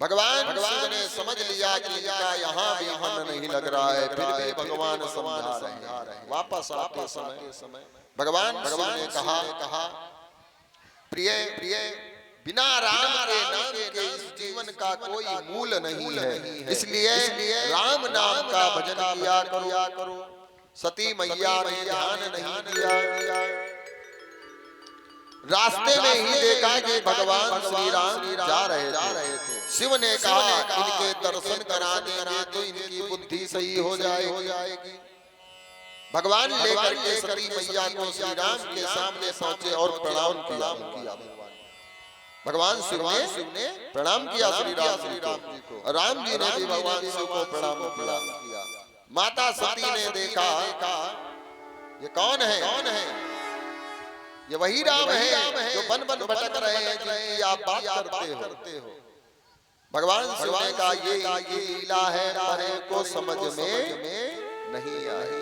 भगवान शिव ने समझ लिया कि इनका यहाँ भी मन नहीं लग रहा है, फिर भी भगवान समझा रहे हैं। वापस आते समय भगवान शिव ने कहा प्रिय बिना राम के नाम के इस जीवन का कोई मूल नहीं है, इसलिए राम नाम का भजन किया करो। सती मैया ने ध्यान नहीं दिया। रास्ते में ही देखा कि भगवान श्री राम जा रहे थे। शिव ने कहा इनके दर्शन करा देंगे तो इनकी बुद्धि सही हो जाएगी। भगवान लेकर के सती मैया को श्री राम के सामने पहुंचे और प्रणाम किया। भगवान शिव ने प्रणाम किया श्री राम जी को। राम जी ने भी भगवान शिव को प्रणाम किया। माता सती ने देखा ये कौन है? ये वही राम है जो बन भटक रहे हैं जिनकी आप बात करते हो। भगवान शिव ने कहा ये लीला है, परे को समझ में नहीं आई।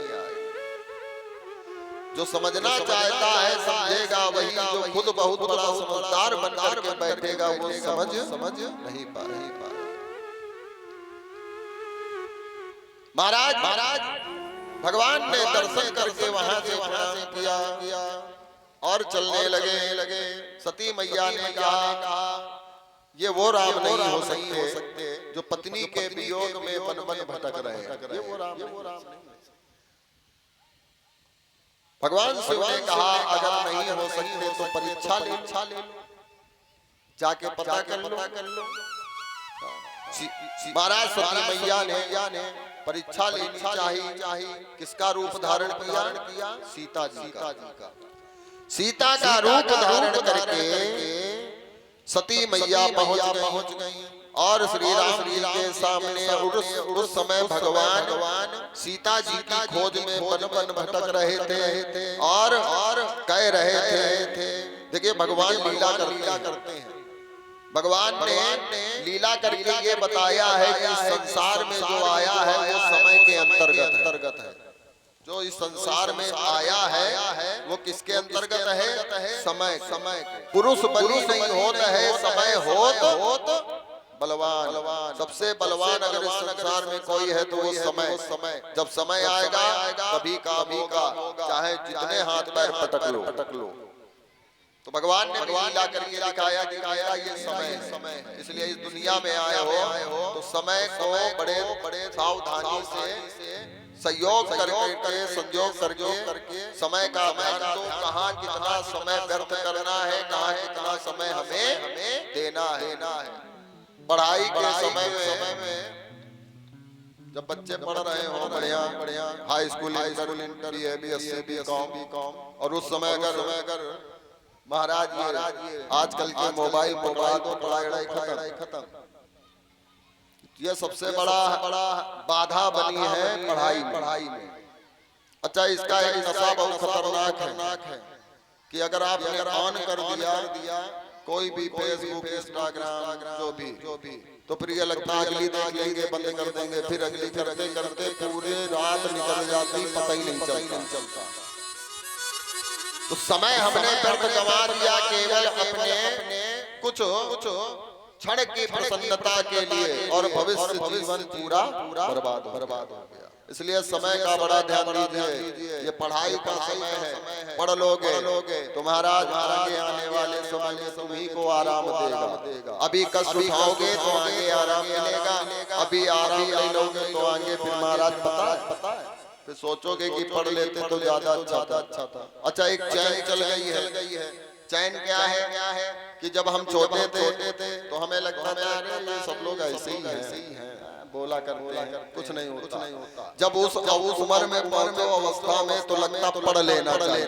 जो समझना चाहता है समझेगा, वही जो खुद बहुत बड़ा समझदार बनकर के बैठेगा वो समझ नहीं पाएगा। महाराज भगवान ने दर्शन करके वहां से प्रणाम किया और चलने लगे। सती मैया ने कहा ये वो राम नहीं हो सकते जो पत्नी के वियोग में वन भटक रहे हैं। ये वो राम नहीं। भगवान शिव ने कहा अगर नहीं हो सकते तो परीक्षा ले लो, जाके पता कर लो। महाराज सती मैया ने परीक्षा लेनी चाहिए। किसका रूप धारण किया? सीता जी का। सीता का रूप धारण करके सती मैया पहुंच गई और श्री राम जी के सामने उस समय भगवान सीता जी की खोज में वन भटक रहे थे और कह रहे थे। देखिए भगवान लीला करते हैं। भगवान ने लीला करके ये बताया है कि इस संसार में जो आया है वो समय के अंतर्गत है। जो इस संसार में आया है वो किसके अंतर्गत है? समय। पुरुष बलि नहीं होता है, समय होत बलवान। सबसे बलवान अगर इस संसार में कोई है तो वो समय। जब समय आएगा तभी काम होगा, चाहे जितने हाथ पैर पटक लो। तो भगवान ने लीला करके दिखाया ये समय है। इसलिए इस दुनिया में आए हो तो समय को बड़े सावधानी से संयोग करके संयोग करके समय का ध्यान दो। कहाँ कितना समय व्यर्थ करना है, कहाँ कितना समय हमें देना है। पढ़ाई के समय में जब बच्चे पढ़ रहे हो बढ़िया high school, inter, BSc, BCom, और उस समय अगर महाराज ये आजकल के मोबाइल पकड़ा दो, पढ़ाई खत्म। ये सबसे बड़ा बाधा बनी है पढ़ाई में। अच्छा, इसका एक नशा बहुत खतरनाक है कि अगर आपने ऑन कर दिया कोई भी फेसबुक, इंस्टाग्राम, जो भी तो फिर ये लगता है अगली देख लेंगे, बंद कर देंगे, फिर अगली करते पूरे रात निकल जाती, पता ही नहीं चलता। तो समय हमने व्यर्थ गंवा दिया केवल अपने कुछ क्षण की प्रसन्नता के लिए, और भविष्य जीवन पूरा बर्बाद हो गया। इसलिए समय का बड़ा ध्यान दीजिए। ये पढ़ाई का समय है, पढ़ लोगे तो महाराज आगे आने वाले समय में तुम्ही को आराम देगा। अभी कष्ट उठाओगे तो आगे आराम मिलेगा, अभी आराम नहीं लोगे तो आगे फिर महाराज पता है फिर सोचोगे कि पढ़ लेते तो ज्यादा अच्छा था। अच्छा, एक चैन चल गई है। चैन क्या है कि जब हम छोटे थे तो हमें लगता था ये सब लोग ऐसे ही हैं, बोला करते कुछ नहीं होता। जब उस उम्र में पहुंचो अवस्था में तो लगता पढ़ लेना चाहिए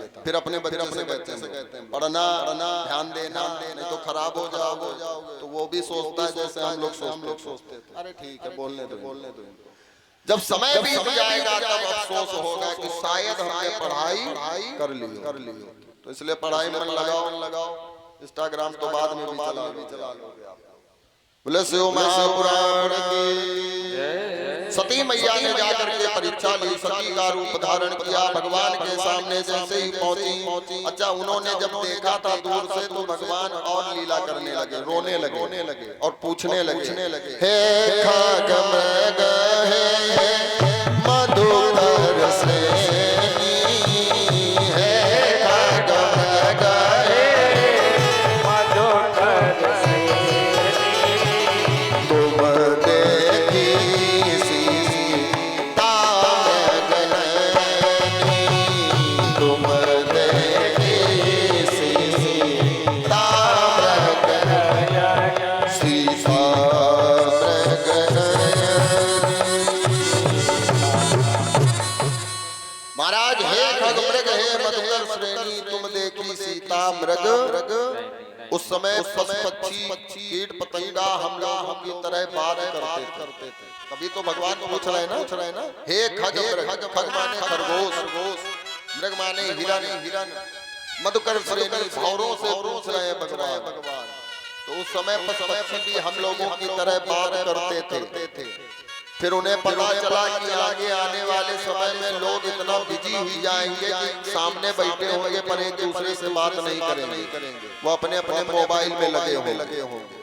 था। फिर अपने बच्चे से कहते हैं पढ़ना, ध्यान देना, नहीं तो खराब हो जाओगे। तो वो भी सोचता है जैसे हम लोग सोचते थे। अरे ठीक है, बोलने दो। जब समय बीत जाएगा तब अफसोस होगा कि शायद हमने पढ़ाई कर ली। तो इसलिए पढ़ाई में लगाओ। इंस्टाग्राम तो बाद में भी चला लोगे आप। बोले शिव महापुराण की। सती मैया ने जाकर के परीक्षा ली, सती का रूप धारण किया, भगवान के सामने जैसे ही पहुंची। अच्छा, उन्होंने जब देखा था दूर से तो भगवान और लीला करने लगे, रोने लगे और पूछने लगे हे खगमृग हे मधुकर श्रेणी, हे खगमृग हे मधुकर मृग। उस समय पक्षी कीट पतंगा हम लोगों की तरह बात करते थे। कभी तो भगवान पूछ रहे ना हे खग माने खरगोश, मृग माने हिरन, मधुकर श्रेणी भौरों से पूछ रहे हैं भगवान। तो उस समय पक्षी भी हम लोगों की तरह बात करते थे। फिर उन्हें पता चला कि आगे आने वाले समय में लोग इतना बिजी हुई जाएंगे कि सामने बैठे होंगे पर एक दूसरे से बात नहीं करेंगे, वो अपने मोबाइल में लगे होंगे।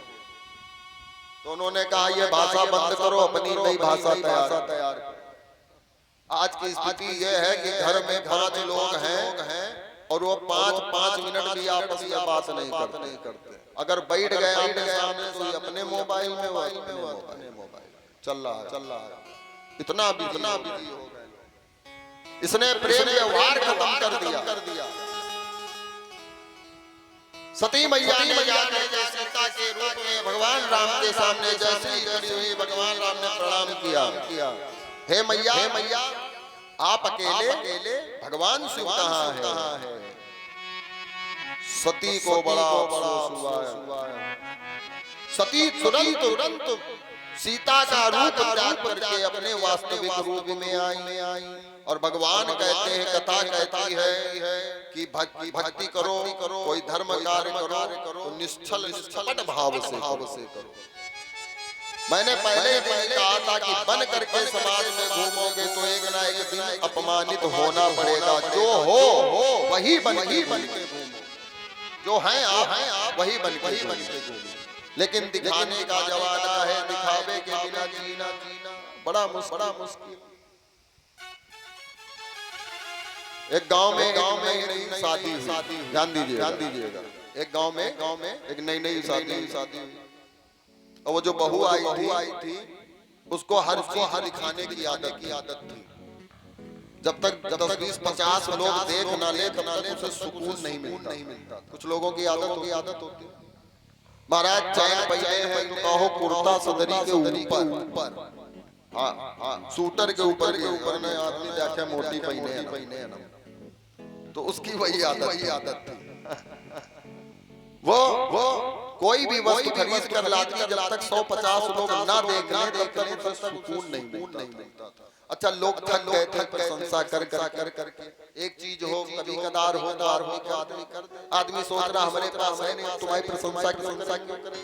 तो उन्होंने कहा ये भाषा बंद करो, अपनी नई भाषा तैयार। आज की स्थिति ये है कि घर में 5 लोग हैं और वो 5 मिनट भी आपस में बात नहीं करते। अगर बैठ गए सामने तो अपने मोबाइल में अपने मोबाइल चल रहा है। इतना बिजी हो गए। इसने प्रेम व्यवहार खत्म कर दिया। सती मैया ने जाकर के सीता के रूप में भगवान राम के सामने जैसे ही खड़ी हुई, भगवान राम ने प्रणाम किया। हे मैया आप अकेले, भगवान शिव कहाँ है? सती को बड़ा अफसोस हुआ। सती तुरंत सीता का रूप त्याग करके अपने वास्तविक रूप में आई और भगवान कहते हैं, कथा कहती है कि भक्ति करो, कोई धर्म कार्य करो तो निश्चल निष्कपट भाव से करो। मैंने पहले कहा था कि बन करके समाज में घूमोगे तो एक ना एक दिन अपमानित होना पड़ेगा। जो हो वही बन के घूमो, जो हैं आप वही बन के घूमो। लेकिन दिखाने का जमाना है, दिखावे के बिना जीना बड़ा मुश्किल। एक गांव में शादी, ध्यान दीजिएगा। एक गांव में एक नई शादी हुई, और वो जो बहू आई थी उसको हर चीज दिखाने की आदत थी। जब तक 10-20-50 लोग देख ना ले उसे सुकून नहीं मिलता। कुछ लोगों की आदत होती। महाराज चैन पहने हैं तो कहो कुर्ता सदरी के ऊपर, हाँ सूटर के ऊपर ने आदमी देखे मोटी पहने ना, तो उसकी वही आदत थी। वो कोई भी वस्तु खरीद कर लाती, जब तक 100-50 लोग ना देख रहे तब तक उसे सुकून नहीं मिलता था। अच्छा लोग थक गए थे प्रशंसा कर करके। एक चीज हो कभी कदार हो तो आदमी सोच रहा हमारे पास है नहीं, तुम्हारी प्रशंसा क्यों करें।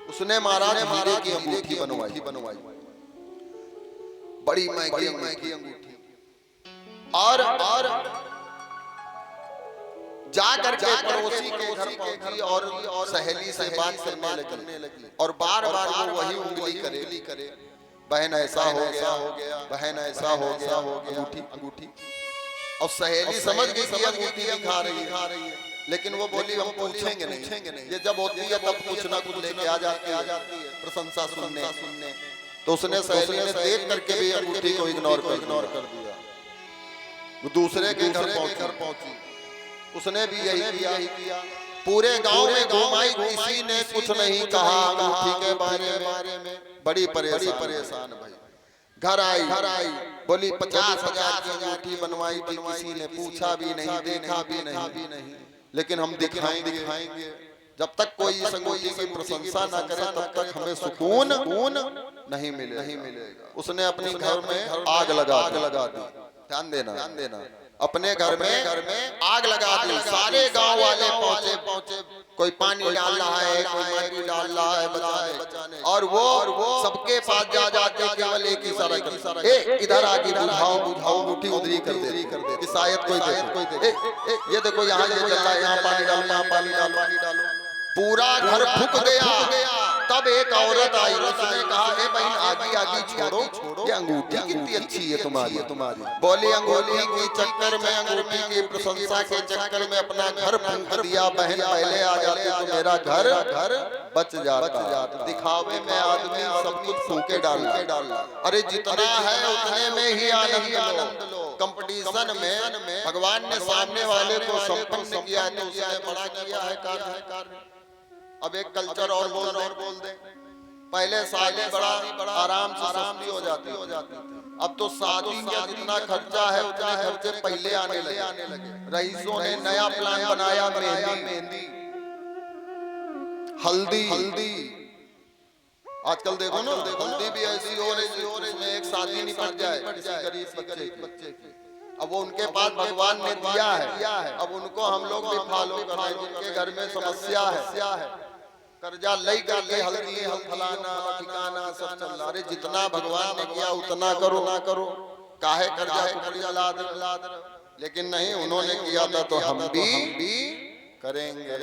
उसने महाराज हीरे की अंगूठी बनवाई, बड़ी महंगी अंगूठी, और जा करके पड़ोसी के घर पहुंची और सहेली से बात करने लगी, और बार वो वही उंगली करे, बहन ऐसा हो गया, बहन ऐसा हो गया, अंगूठी। और सहेली समझ गई कि अंगूठी दिखा रही है, लेकिन वो बोली हम पूछेंगे नहीं। ये जब होती है तब कुछ ना कुछ लेके आ जाती है प्रशंसा सुनने। तो उसने सहेली ने देख करके भी अंगूठी को इग्नोर कर दिया। वो दूसरे के घर पहुंची, उसने भी यही किया। पूरे गांव में घुमाई, किसी ने कुछ नहीं कहा अंगूठी के बारे में। बड़ी परेशान भाई। घर आई बोली 50,000 की अंगूठी बनवाई थी, किसी ने पूछा भी नहीं, देखा भी नहीं। लेकिन हम दिखाएंगे। जब तक कोई इस अंगूठी की प्रशंसा ना करे तब तक हमें सुकून नहीं मिलेगा। उसने अपने घर में आग लगा दी। ध्यान देना। अपने घर में आग लगा दी। सारे गांव वाले पहुंचे, कोई पानी डाल रहा है, कोई मट्टी डाल रहा है बचाने, और वो सबके पास जाके केवल एक इशारा इधर आके बुझाओ अंगूठी उधरी कर दे कि शायद कोई दे। ये देखो यहाँ ये जल रहा है, यहाँ पानी डालो। पूरा घर फूक गया। तब एक औरत आई, उसने कहा ए बहन आगी छोड़ो, ये अंगूठी कितनी अच्छी है तुम्हारी। बोली अंगूठी के चक्कर में, अंगूठी की प्रशंसा के चक्कर में अपना घर फूंक दिया। बहन पहले आ जाती तो मेरा घर बच जाता। दिखावे में आदमी सब कुछ फूके डालना। अरे जितना है उतने में ही आनंद लो। कंपटीशन में भगवान ने सामने वाले को संपन्न किया है तो उसने बड़ा किया है कार्य। अब एक कल्चर और बोल दे। पहले शादी बड़ा आराम से हो जाती। अब तो शादी में जितना खर्चा है उतना खर्चे पहले आने लगे। रईसों ने नया प्लान बनाया, मेहंदी, हल्दी। आजकल देखो ना, हल्दी भी ऐसी हो रही है एक शादी निपट जाए किसी गरीब बच्चे की। अब वो उनके पास भगवान ने दिया है, अब उनको हम लोग भी फॉलो कर रहे हैं। जिनके घर में समस्या है, कर्जा लई करके हल्दी फलाना ठिकाना सब चल रहा। अरे जितना भगवान ने किया उतना करो, काहे कर्जा लाद। लेकिन नहीं, उन्होंने किया था तो हम भी करेंगे।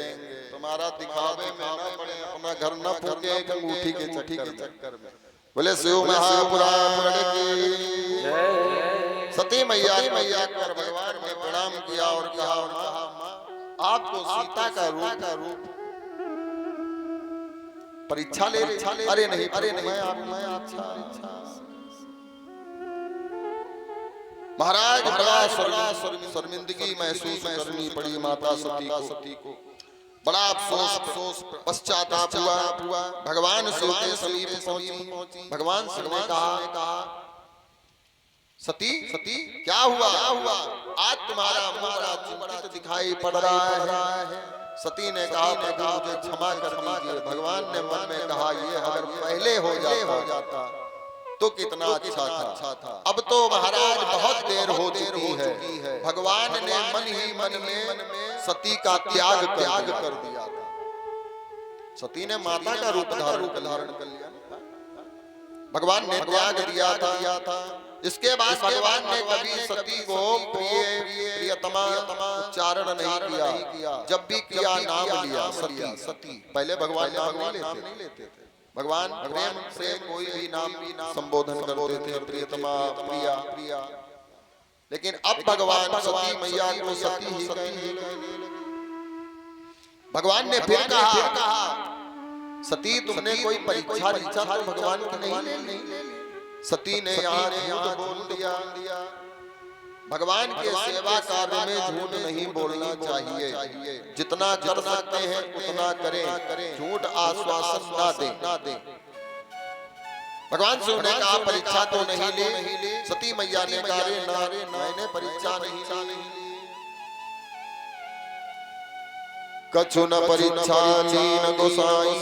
तुम्हारा दिखावे में ना पड़े, अपना घर न फूके एक अंगूठी के चक्कर में। बोले शिव महापुराण की। सती मैया कर भगवान ने प्रणाम किया और कहा आपको सीता का रूप परीक्षा ले। अरे नहीं मैं अच्छा। महाराज बड़ा शर्मिंदगी महसूस करनी पड़ी माता सती को। बड़ा अफसोस पश्चाताप हुआ। भगवान शिव के समीप पहुंची। भगवान शिव ने कहा सती क्या हुआ? आज तुम्हारा हमारा चिंतित दिखाई पड़ रहा है। सती ने कहा प्रभु मुझे क्षमा कर दीजिए। भगवान ने मन में कहा ये अगर पहले हो जाता तो कितना अच्छा था। अब तो महाराज बहुत देर हो चुकी है। भगवान ने मन ही मन में सती का त्याग कर दिया था। सती ने माता का रूप धारण कर लिया। भगवान ने त्याग दिया था। इसके बाद भगवान ने कभी सती को प्रियतमा उच्चारण नहीं किया। जब भी किया नाम लिया सती। पहले भगवान नाम नहीं लेते थे। भगवान प्रेम से कोई भी नाम संबोधन करते थे, प्रियतमा, प्रिया। लेकिन अब भगवान सती मैया को सती ही कहने लगे। भगवान ने फिर कहा सती तुमने कोई परीक्षा तो भगवान की नहीं ली। सती ने यहाँ बोल दिया। भगवान के सेवा कार्य में झूठ नहीं बोलना चाहिए। जितना कर सकते हैं उतना करें, झूठ आश्वासन ना दें। भगवान शिव ने कहा परीक्षा तो नहीं ली। सती मैया ने कहा मैंने परीक्षा नहीं ली। कछु न परीक्षा लीन गोसाई,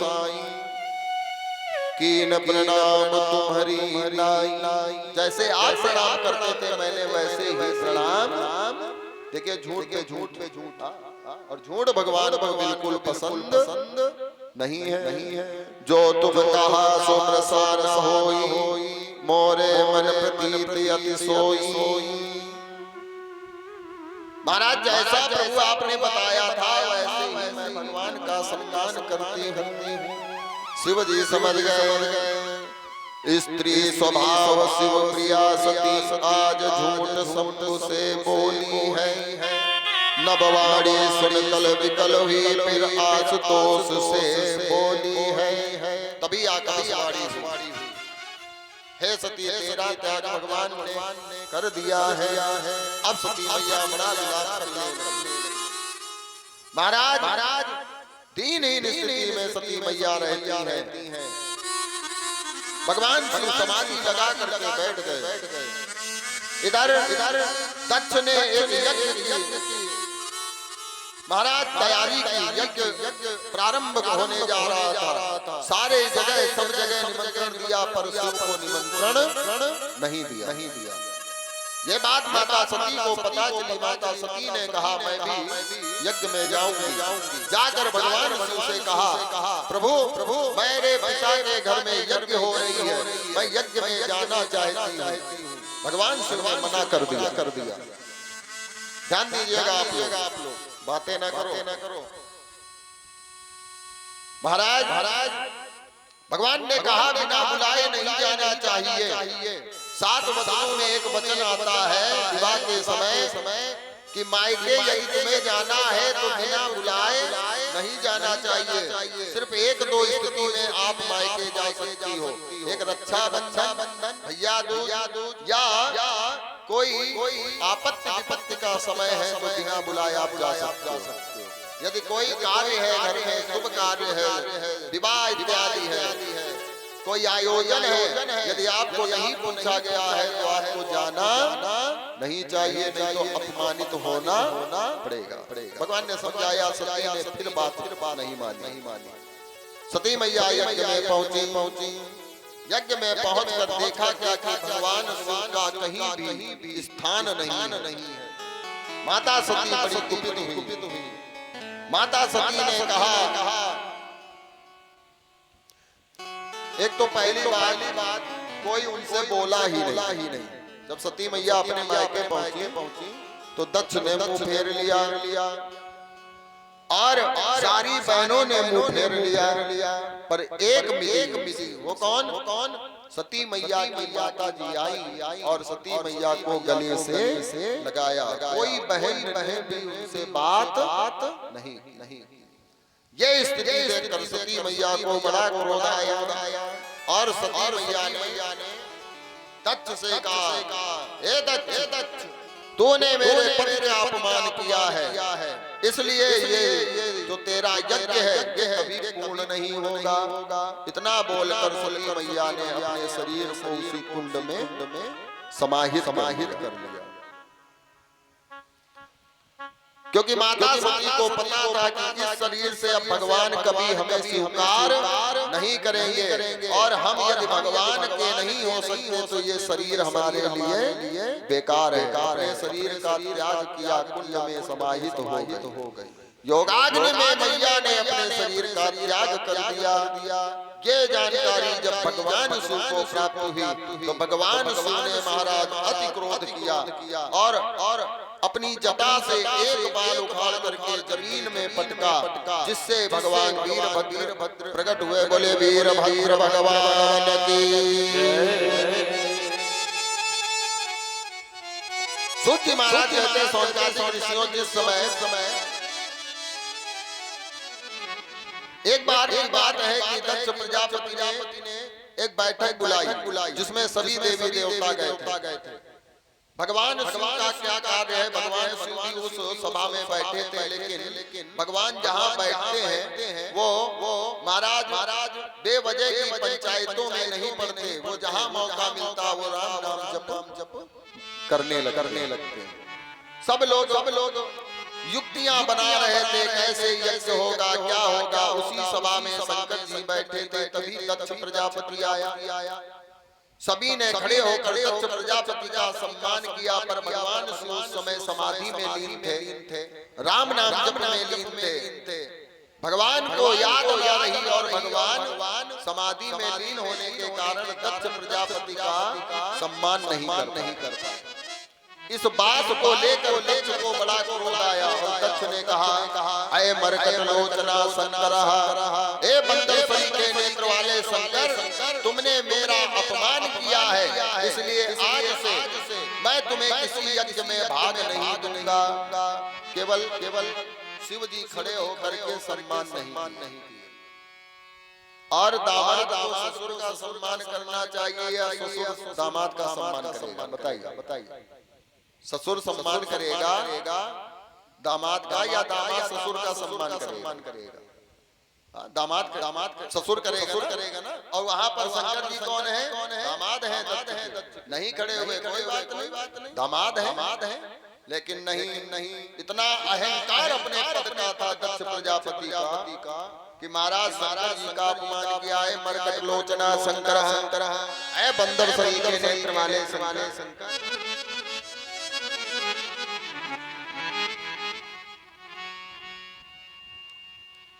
कीन प्रणाम तुम्हारी लाई। जैसे आप प्रणाम करते थे मैंने वैसे ही प्रणाम। देखिए झूठ पे झूठ, और झूठ भगवान को बिल्कुल पसंद नहीं है। जो तुम कहा सो प्रसार होई, मोरे मन प्रतीत अति सोई। महाराज जैसा प्रभु आपने बताया था वैसे ही मैं भगवान का सम्मान करती हूँ। शिव जी समझ गए स्त्री स्वभाव शिव प्रिया सती आज झूठ शब्द से बोली है। नबवाड़ी सुन कल विकल हुई फिर आशुतोष से बोली है। तभी आकाशवाणी हुई हे सती तेरा त्याग भगवान ने कर दिया है। अब सती मैया बड़ा विलाप करने लगी। महाराज दीनहीन स्थिति में सती मैया रहती हैं। भगवान शिव समाधि लगा करके बैठ गए। इधर दक्ष ने एक यज्ञ की महाराज तैयारी की। यज्ञ प्रारंभ होने जा रहा था। सारे जगह सब जगह निमंत्रण दिया पर शिव को निमंत्रण नहीं दिया। ये बात माता सती को पता चली। माता सती ने कहा मैं भी यज्ञ में जाऊंगी। जाकर भगवान शिव से कहा प्रभु मेरे पिता के घर में यज्ञ हो रही है, मैं यज्ञ में जाना चाहती हूँ। भगवान शिव ने मना कर दिया। ध्यान दीजिएगा आप लोग, बातें ना करो। महाराज भगवान ने कहा बिना बुलाए नहीं जाना चाहिए। 7 वचनों में एक वचन आता है विवाह के समय कि मायके यदि तुम्हें जाना है तो बिना बुलाए नहीं जाना चाहिए। सिर्फ 1-2 स्थिति में आप मायके जा सकती हो। एक रक्षा बंधन, भैया दूज या कोई आपत्ति विपत्ति का समय है तो बिना बुलाए आप जा सकते हो। यदि कोई कार्य है घर में, शुभ कार्य है, विवाह इत्यादि है, कोई आयोजन है, यदि आपको नहीं पूछा गया है तो आपको जाना नहीं चाहिए, नहीं तो अपमानित होना पड़ेगा। भगवान ने समझाया, सती ने फिर बात नहीं मानी। सती मैया यज्ञ में पहुंची। यज्ञ में पहुंचकर देखा क्या कि भगवान शिव का कहीं भी स्थान नहीं है। माता सती बड़ी कुपित हुई। माता सती ने कहा एक तो पहली बात कोई उनसे बोला ही नहीं। जब सती मैया अपने मायके पहुंची तो दक्ष ने मुंह फेर लिया और सारी बहनों ने मुंह फेर लिया, पर एक मिली। वो कौन? सती मैया की माता जी आई और सती मैया को गले से लगाया। कोई बहन भी उनसे बात नहीं। ये स्थिति देखकर सती मैया को बड़ा क्रोध आया और सती मैया ने दक्ष से कहा हे दक्ष तूने मेरे पति का अपमान किया है, इसलिए ये जो तेरा यज्ञ है ये कभी पूर्ण नहीं होगा। इतना बोलकर सती मैया ने अपने शरीर को उसी कुंड में समाहित कर लिया। क्योंकि माता सती को पता था कि इस शरीर शरीर से अब भगवान कभी हमें स्वीकार नहीं करेंगे और हम यदि भगवान के नहीं हो सकते तो ये शरीर हमारे लिए बेकार है। अपने शरीर का त्याग किया, कुंड में समाहित हो गए। योगाग्नि में मैया ने अपने शरीर का त्याग कर दिया। ये जानकारी जब भगवान शिव को प्राप्त हुई तो भगवान शिव ने महाराज अति क्रोध किया और अपनी जटा से एक बाल उखाड़ करके जमीन में पटका, जिससे भगवान वीरभद्र प्रकट हुए। बोले वीरभद्र भगवान की। सूत जी महाराज कहते हैं सौनकादिक ऋषियों जिस समय एक बात है कि दक्ष प्रजापति ने एक बैठक बुलाई जिसमें सभी देवी देवता गए थे। भगवान शिव का क्या कार्य है, भगवान शिव भी उस सभा में बैठे थे, लेकिन भगवान जहाँ बैठते हैं वो महाराज बेवजह की पंचायतों में नहीं पड़ते। वो जहाँ मौका मिलता वो राम नाम जप करने लगते हैं। सब लोग युक्तियां बना रहे थे, कैसे यज्ञ होगा, क्या होगा। उसी सभा में शंकर जी बैठे थे, तभी दक्ष प्रजापति आया। सभी ने खड़े होकर दक्ष प्रजापति का सम्मान किया, पर भगवान शिव उस समय समाधि में लीन थे, राम नाम जप में लीन थे। भगवान को याद हो रही और भगवान समाधि में लीन होने के कारण दक्ष प्रजापति का सम्मान नहीं करता। इस बात को लेकर दक्ष को बड़ा क्रोध आया और दक्ष ने कहा, अये मरकट लोचना शंकर, ए बंदर सरी के नेत्र वाले शंकर, तुमने मेरा अपमान किया है, इसलिए आज से मैं तुम्हें किसी यज्ञ में भाग नहीं दूंगा। केवल शिव जी खड़े होकर के सम्मान नहीं किए। और दामाद को ससुर का सम्मान करना चाहिए या ससुर दामाद का सम्मान करेगा? बताइए। ससुर सम्मान करेगा दामाद का या दामाद ससुर का सम्मान करेगा? दामाद ससुर करेगा ना। और वहां पर शंकर जी कौन है? दामाद है। नहीं खड़े हुए, कोई बात नहीं, दामाद है। लेकिन नहीं इतना अहंकार अपने पद का था दक्ष प्रजापति का कि महाराज शंकर जी का अपमान किया है। मरकट लोचना शंकर, ऐ बंदर सरी के नेत्र वाले शंकर।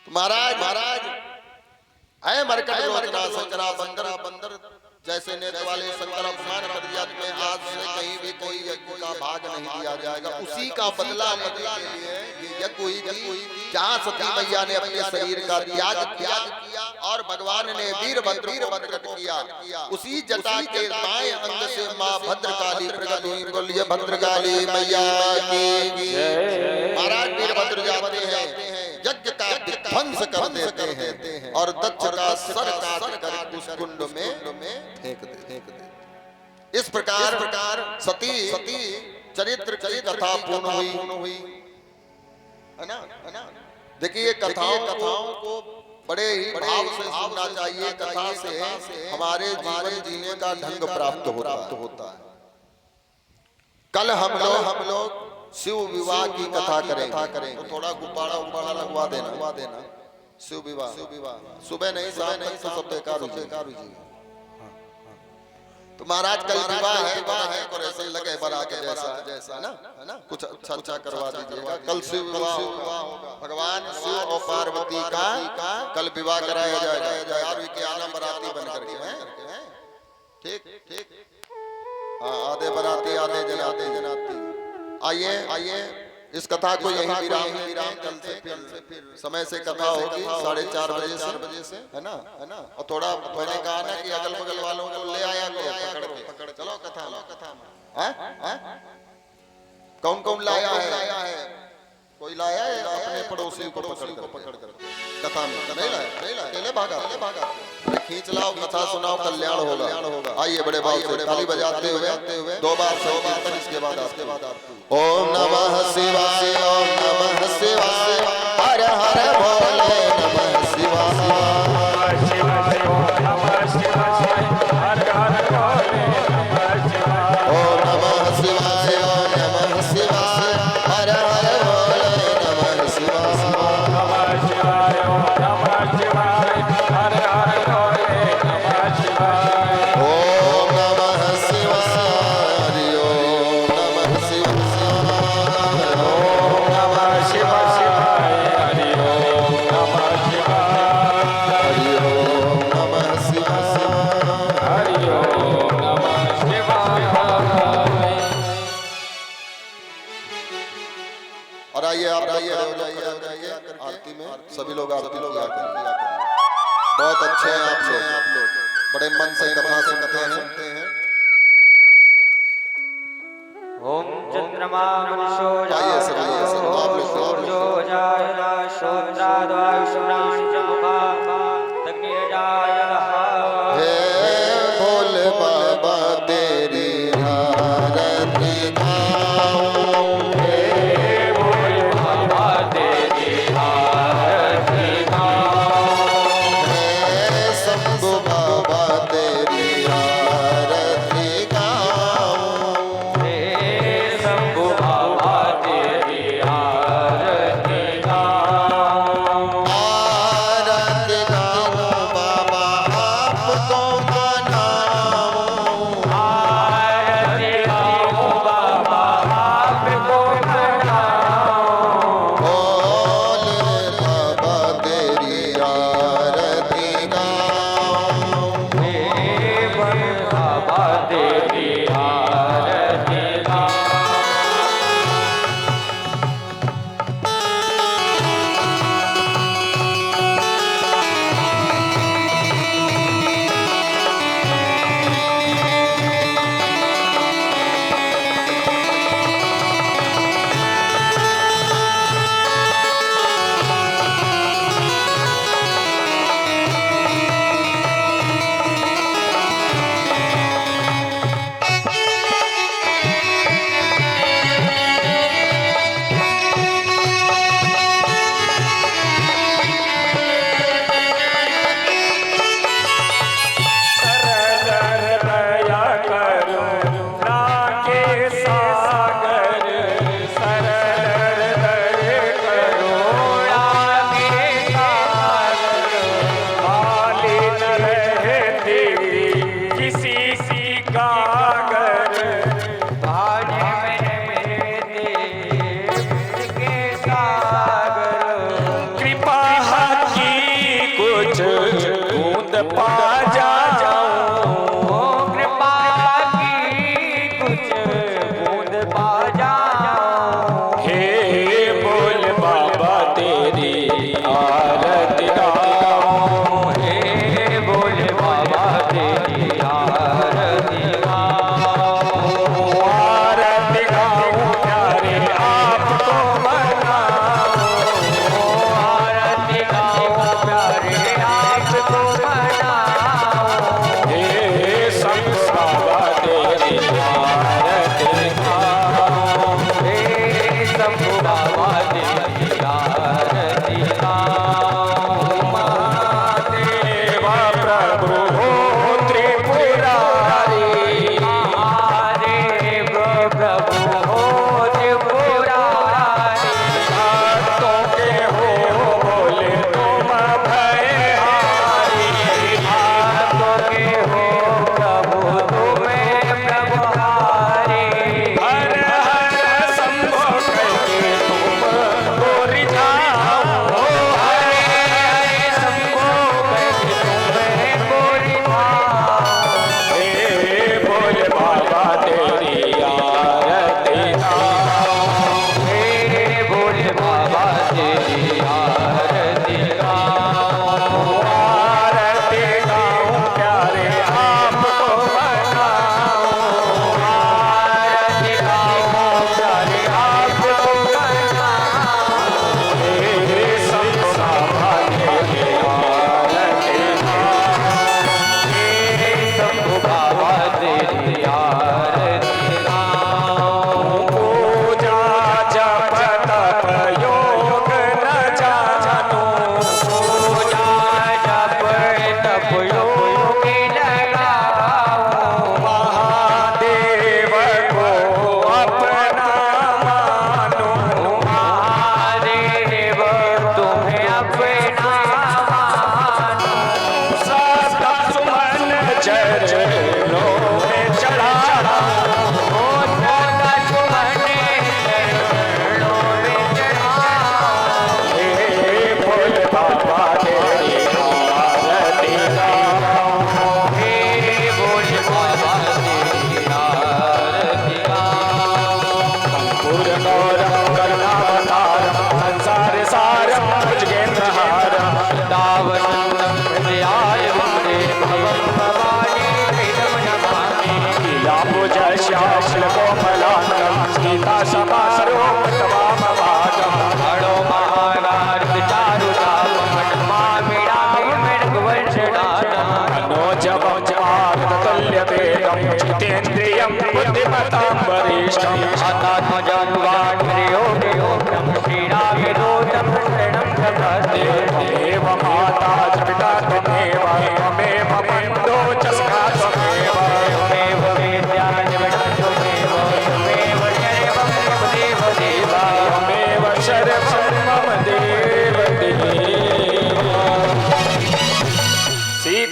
महाराज ऐ मरकट लोचना शंकरा, बंदर जैसे नेत्र वाले शंकर अपमान कर दिया, तुम्हें आज से कहीं भी कोई यज्ञ का भाग नहीं दिया जाएगा। उसी का बदला लेने के लिए ये यज्ञ हुई थी जहाँ सती मैया ने अपने शरीर का त्याग किया और भगवान ने वीरभद्र प्रकट किया। उसी जटा के बाएं अंग से माँ भद्रकाली प्रकट हुई। बोलिए भद्रकाली मैया की। महाराज वीरभद्र जाते हैं, यज्ञ का ध्वंस कर देते हैं और दक्ष का सर काट कर उस कुंड में फेंक दे। इस प्रकार सती चरित्र की कथा पूर्ण हुई, है ना। देखिए कथाओं को बड़े ही भाव से सुनना चाहिए। कथा से हमारे जीवन जीने का ढंग प्राप्त होता है। कल हम लोग शिव विवाह की कथा करें तो थोड़ा गुब्बारा लगवा देना। शिव विवाह सुबह नहीं तो सब बेकार हो जाएगा। तो महाराज कल विवाह है और ऐसे लगे बरा के जैसा ना कुछ अच्छा करवा दीजिएगा। कल शिव विवाह होगा। भगवान शिव और पार्वती का कल विवाह कराया जाएगा। यार के आना बराती बन करके, ठीक। हाँ, आधे बराती आधे जनाती। आइए इस कथा को यहीं विराम। कल से फिर समय से कथा होगी 4:30 बजे से, है ना। और थोड़ा मैंने कहा ना कि अगल बगल वालों को ले आया करो, पकड़ चलो कथा में। कौन लाया है? कोई लाया है अपने पड़ोसी को पकड़ कर कथा में? नहीं लाया, अकेले भागा। खींच लाओ, कथा सुनाओ, कल्याण होगा। आइए बड़े भाई से ताली बजाते हुए 2 बार इसके बाद ओम नमः शिवाय, ओम नमः शिवाय, हर हर भोले नमः शिवाय, ओम नमः शिवाय, हर हर भोले नमः शिवाय, ओम नमः शिवाय, ओम नमः शिवाय, हर हर भोले नमः शिवाय, ओम नमः शिवाय। सभी लोग आरती किया करिए। बहुत अच्छे हैं आप लोग, बड़े मन से कथा सुनते हैं। ओम चंद्रमा मनुष्यो आइए सब आप लोग सूर्यो जायला शोत्राद्वायुषणानि च मुखा अग्निर्जायलः। हे भोले बाबा तेरी आरती गाऊं, हे भोले बाबा तेरी आरती गाऊं, हे शंभु बाबा तेरी आरती गाऊं, हे शंभु बाबा तेरी आरती गाऊं। आरती गाऊं बाबा आपको मनाऊं, आरती गाऊं बाबा आपको मनाऊं, भोले बाबा तेरी आरती गाऊं, हे भोले बाबा तेरी आरती गाऊं। पा जाऊं, कृपा की कुछ बूंद पा जाऊं, हे बोल बाबा तेरी आरती गाऊं, हे बोल बाबा तेरी आरती गाऊं, आरती गाऊं प्यारे आपको मनाऊं, आरती गाऊं प्यारे आपको शंभु बाबा तेरी आरती गाऊं।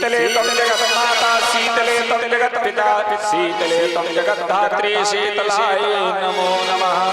शीतले तम जगत माता शीतले तम जगत पिता शीतले तम जगत धात्री शीतलाय नमो नमः।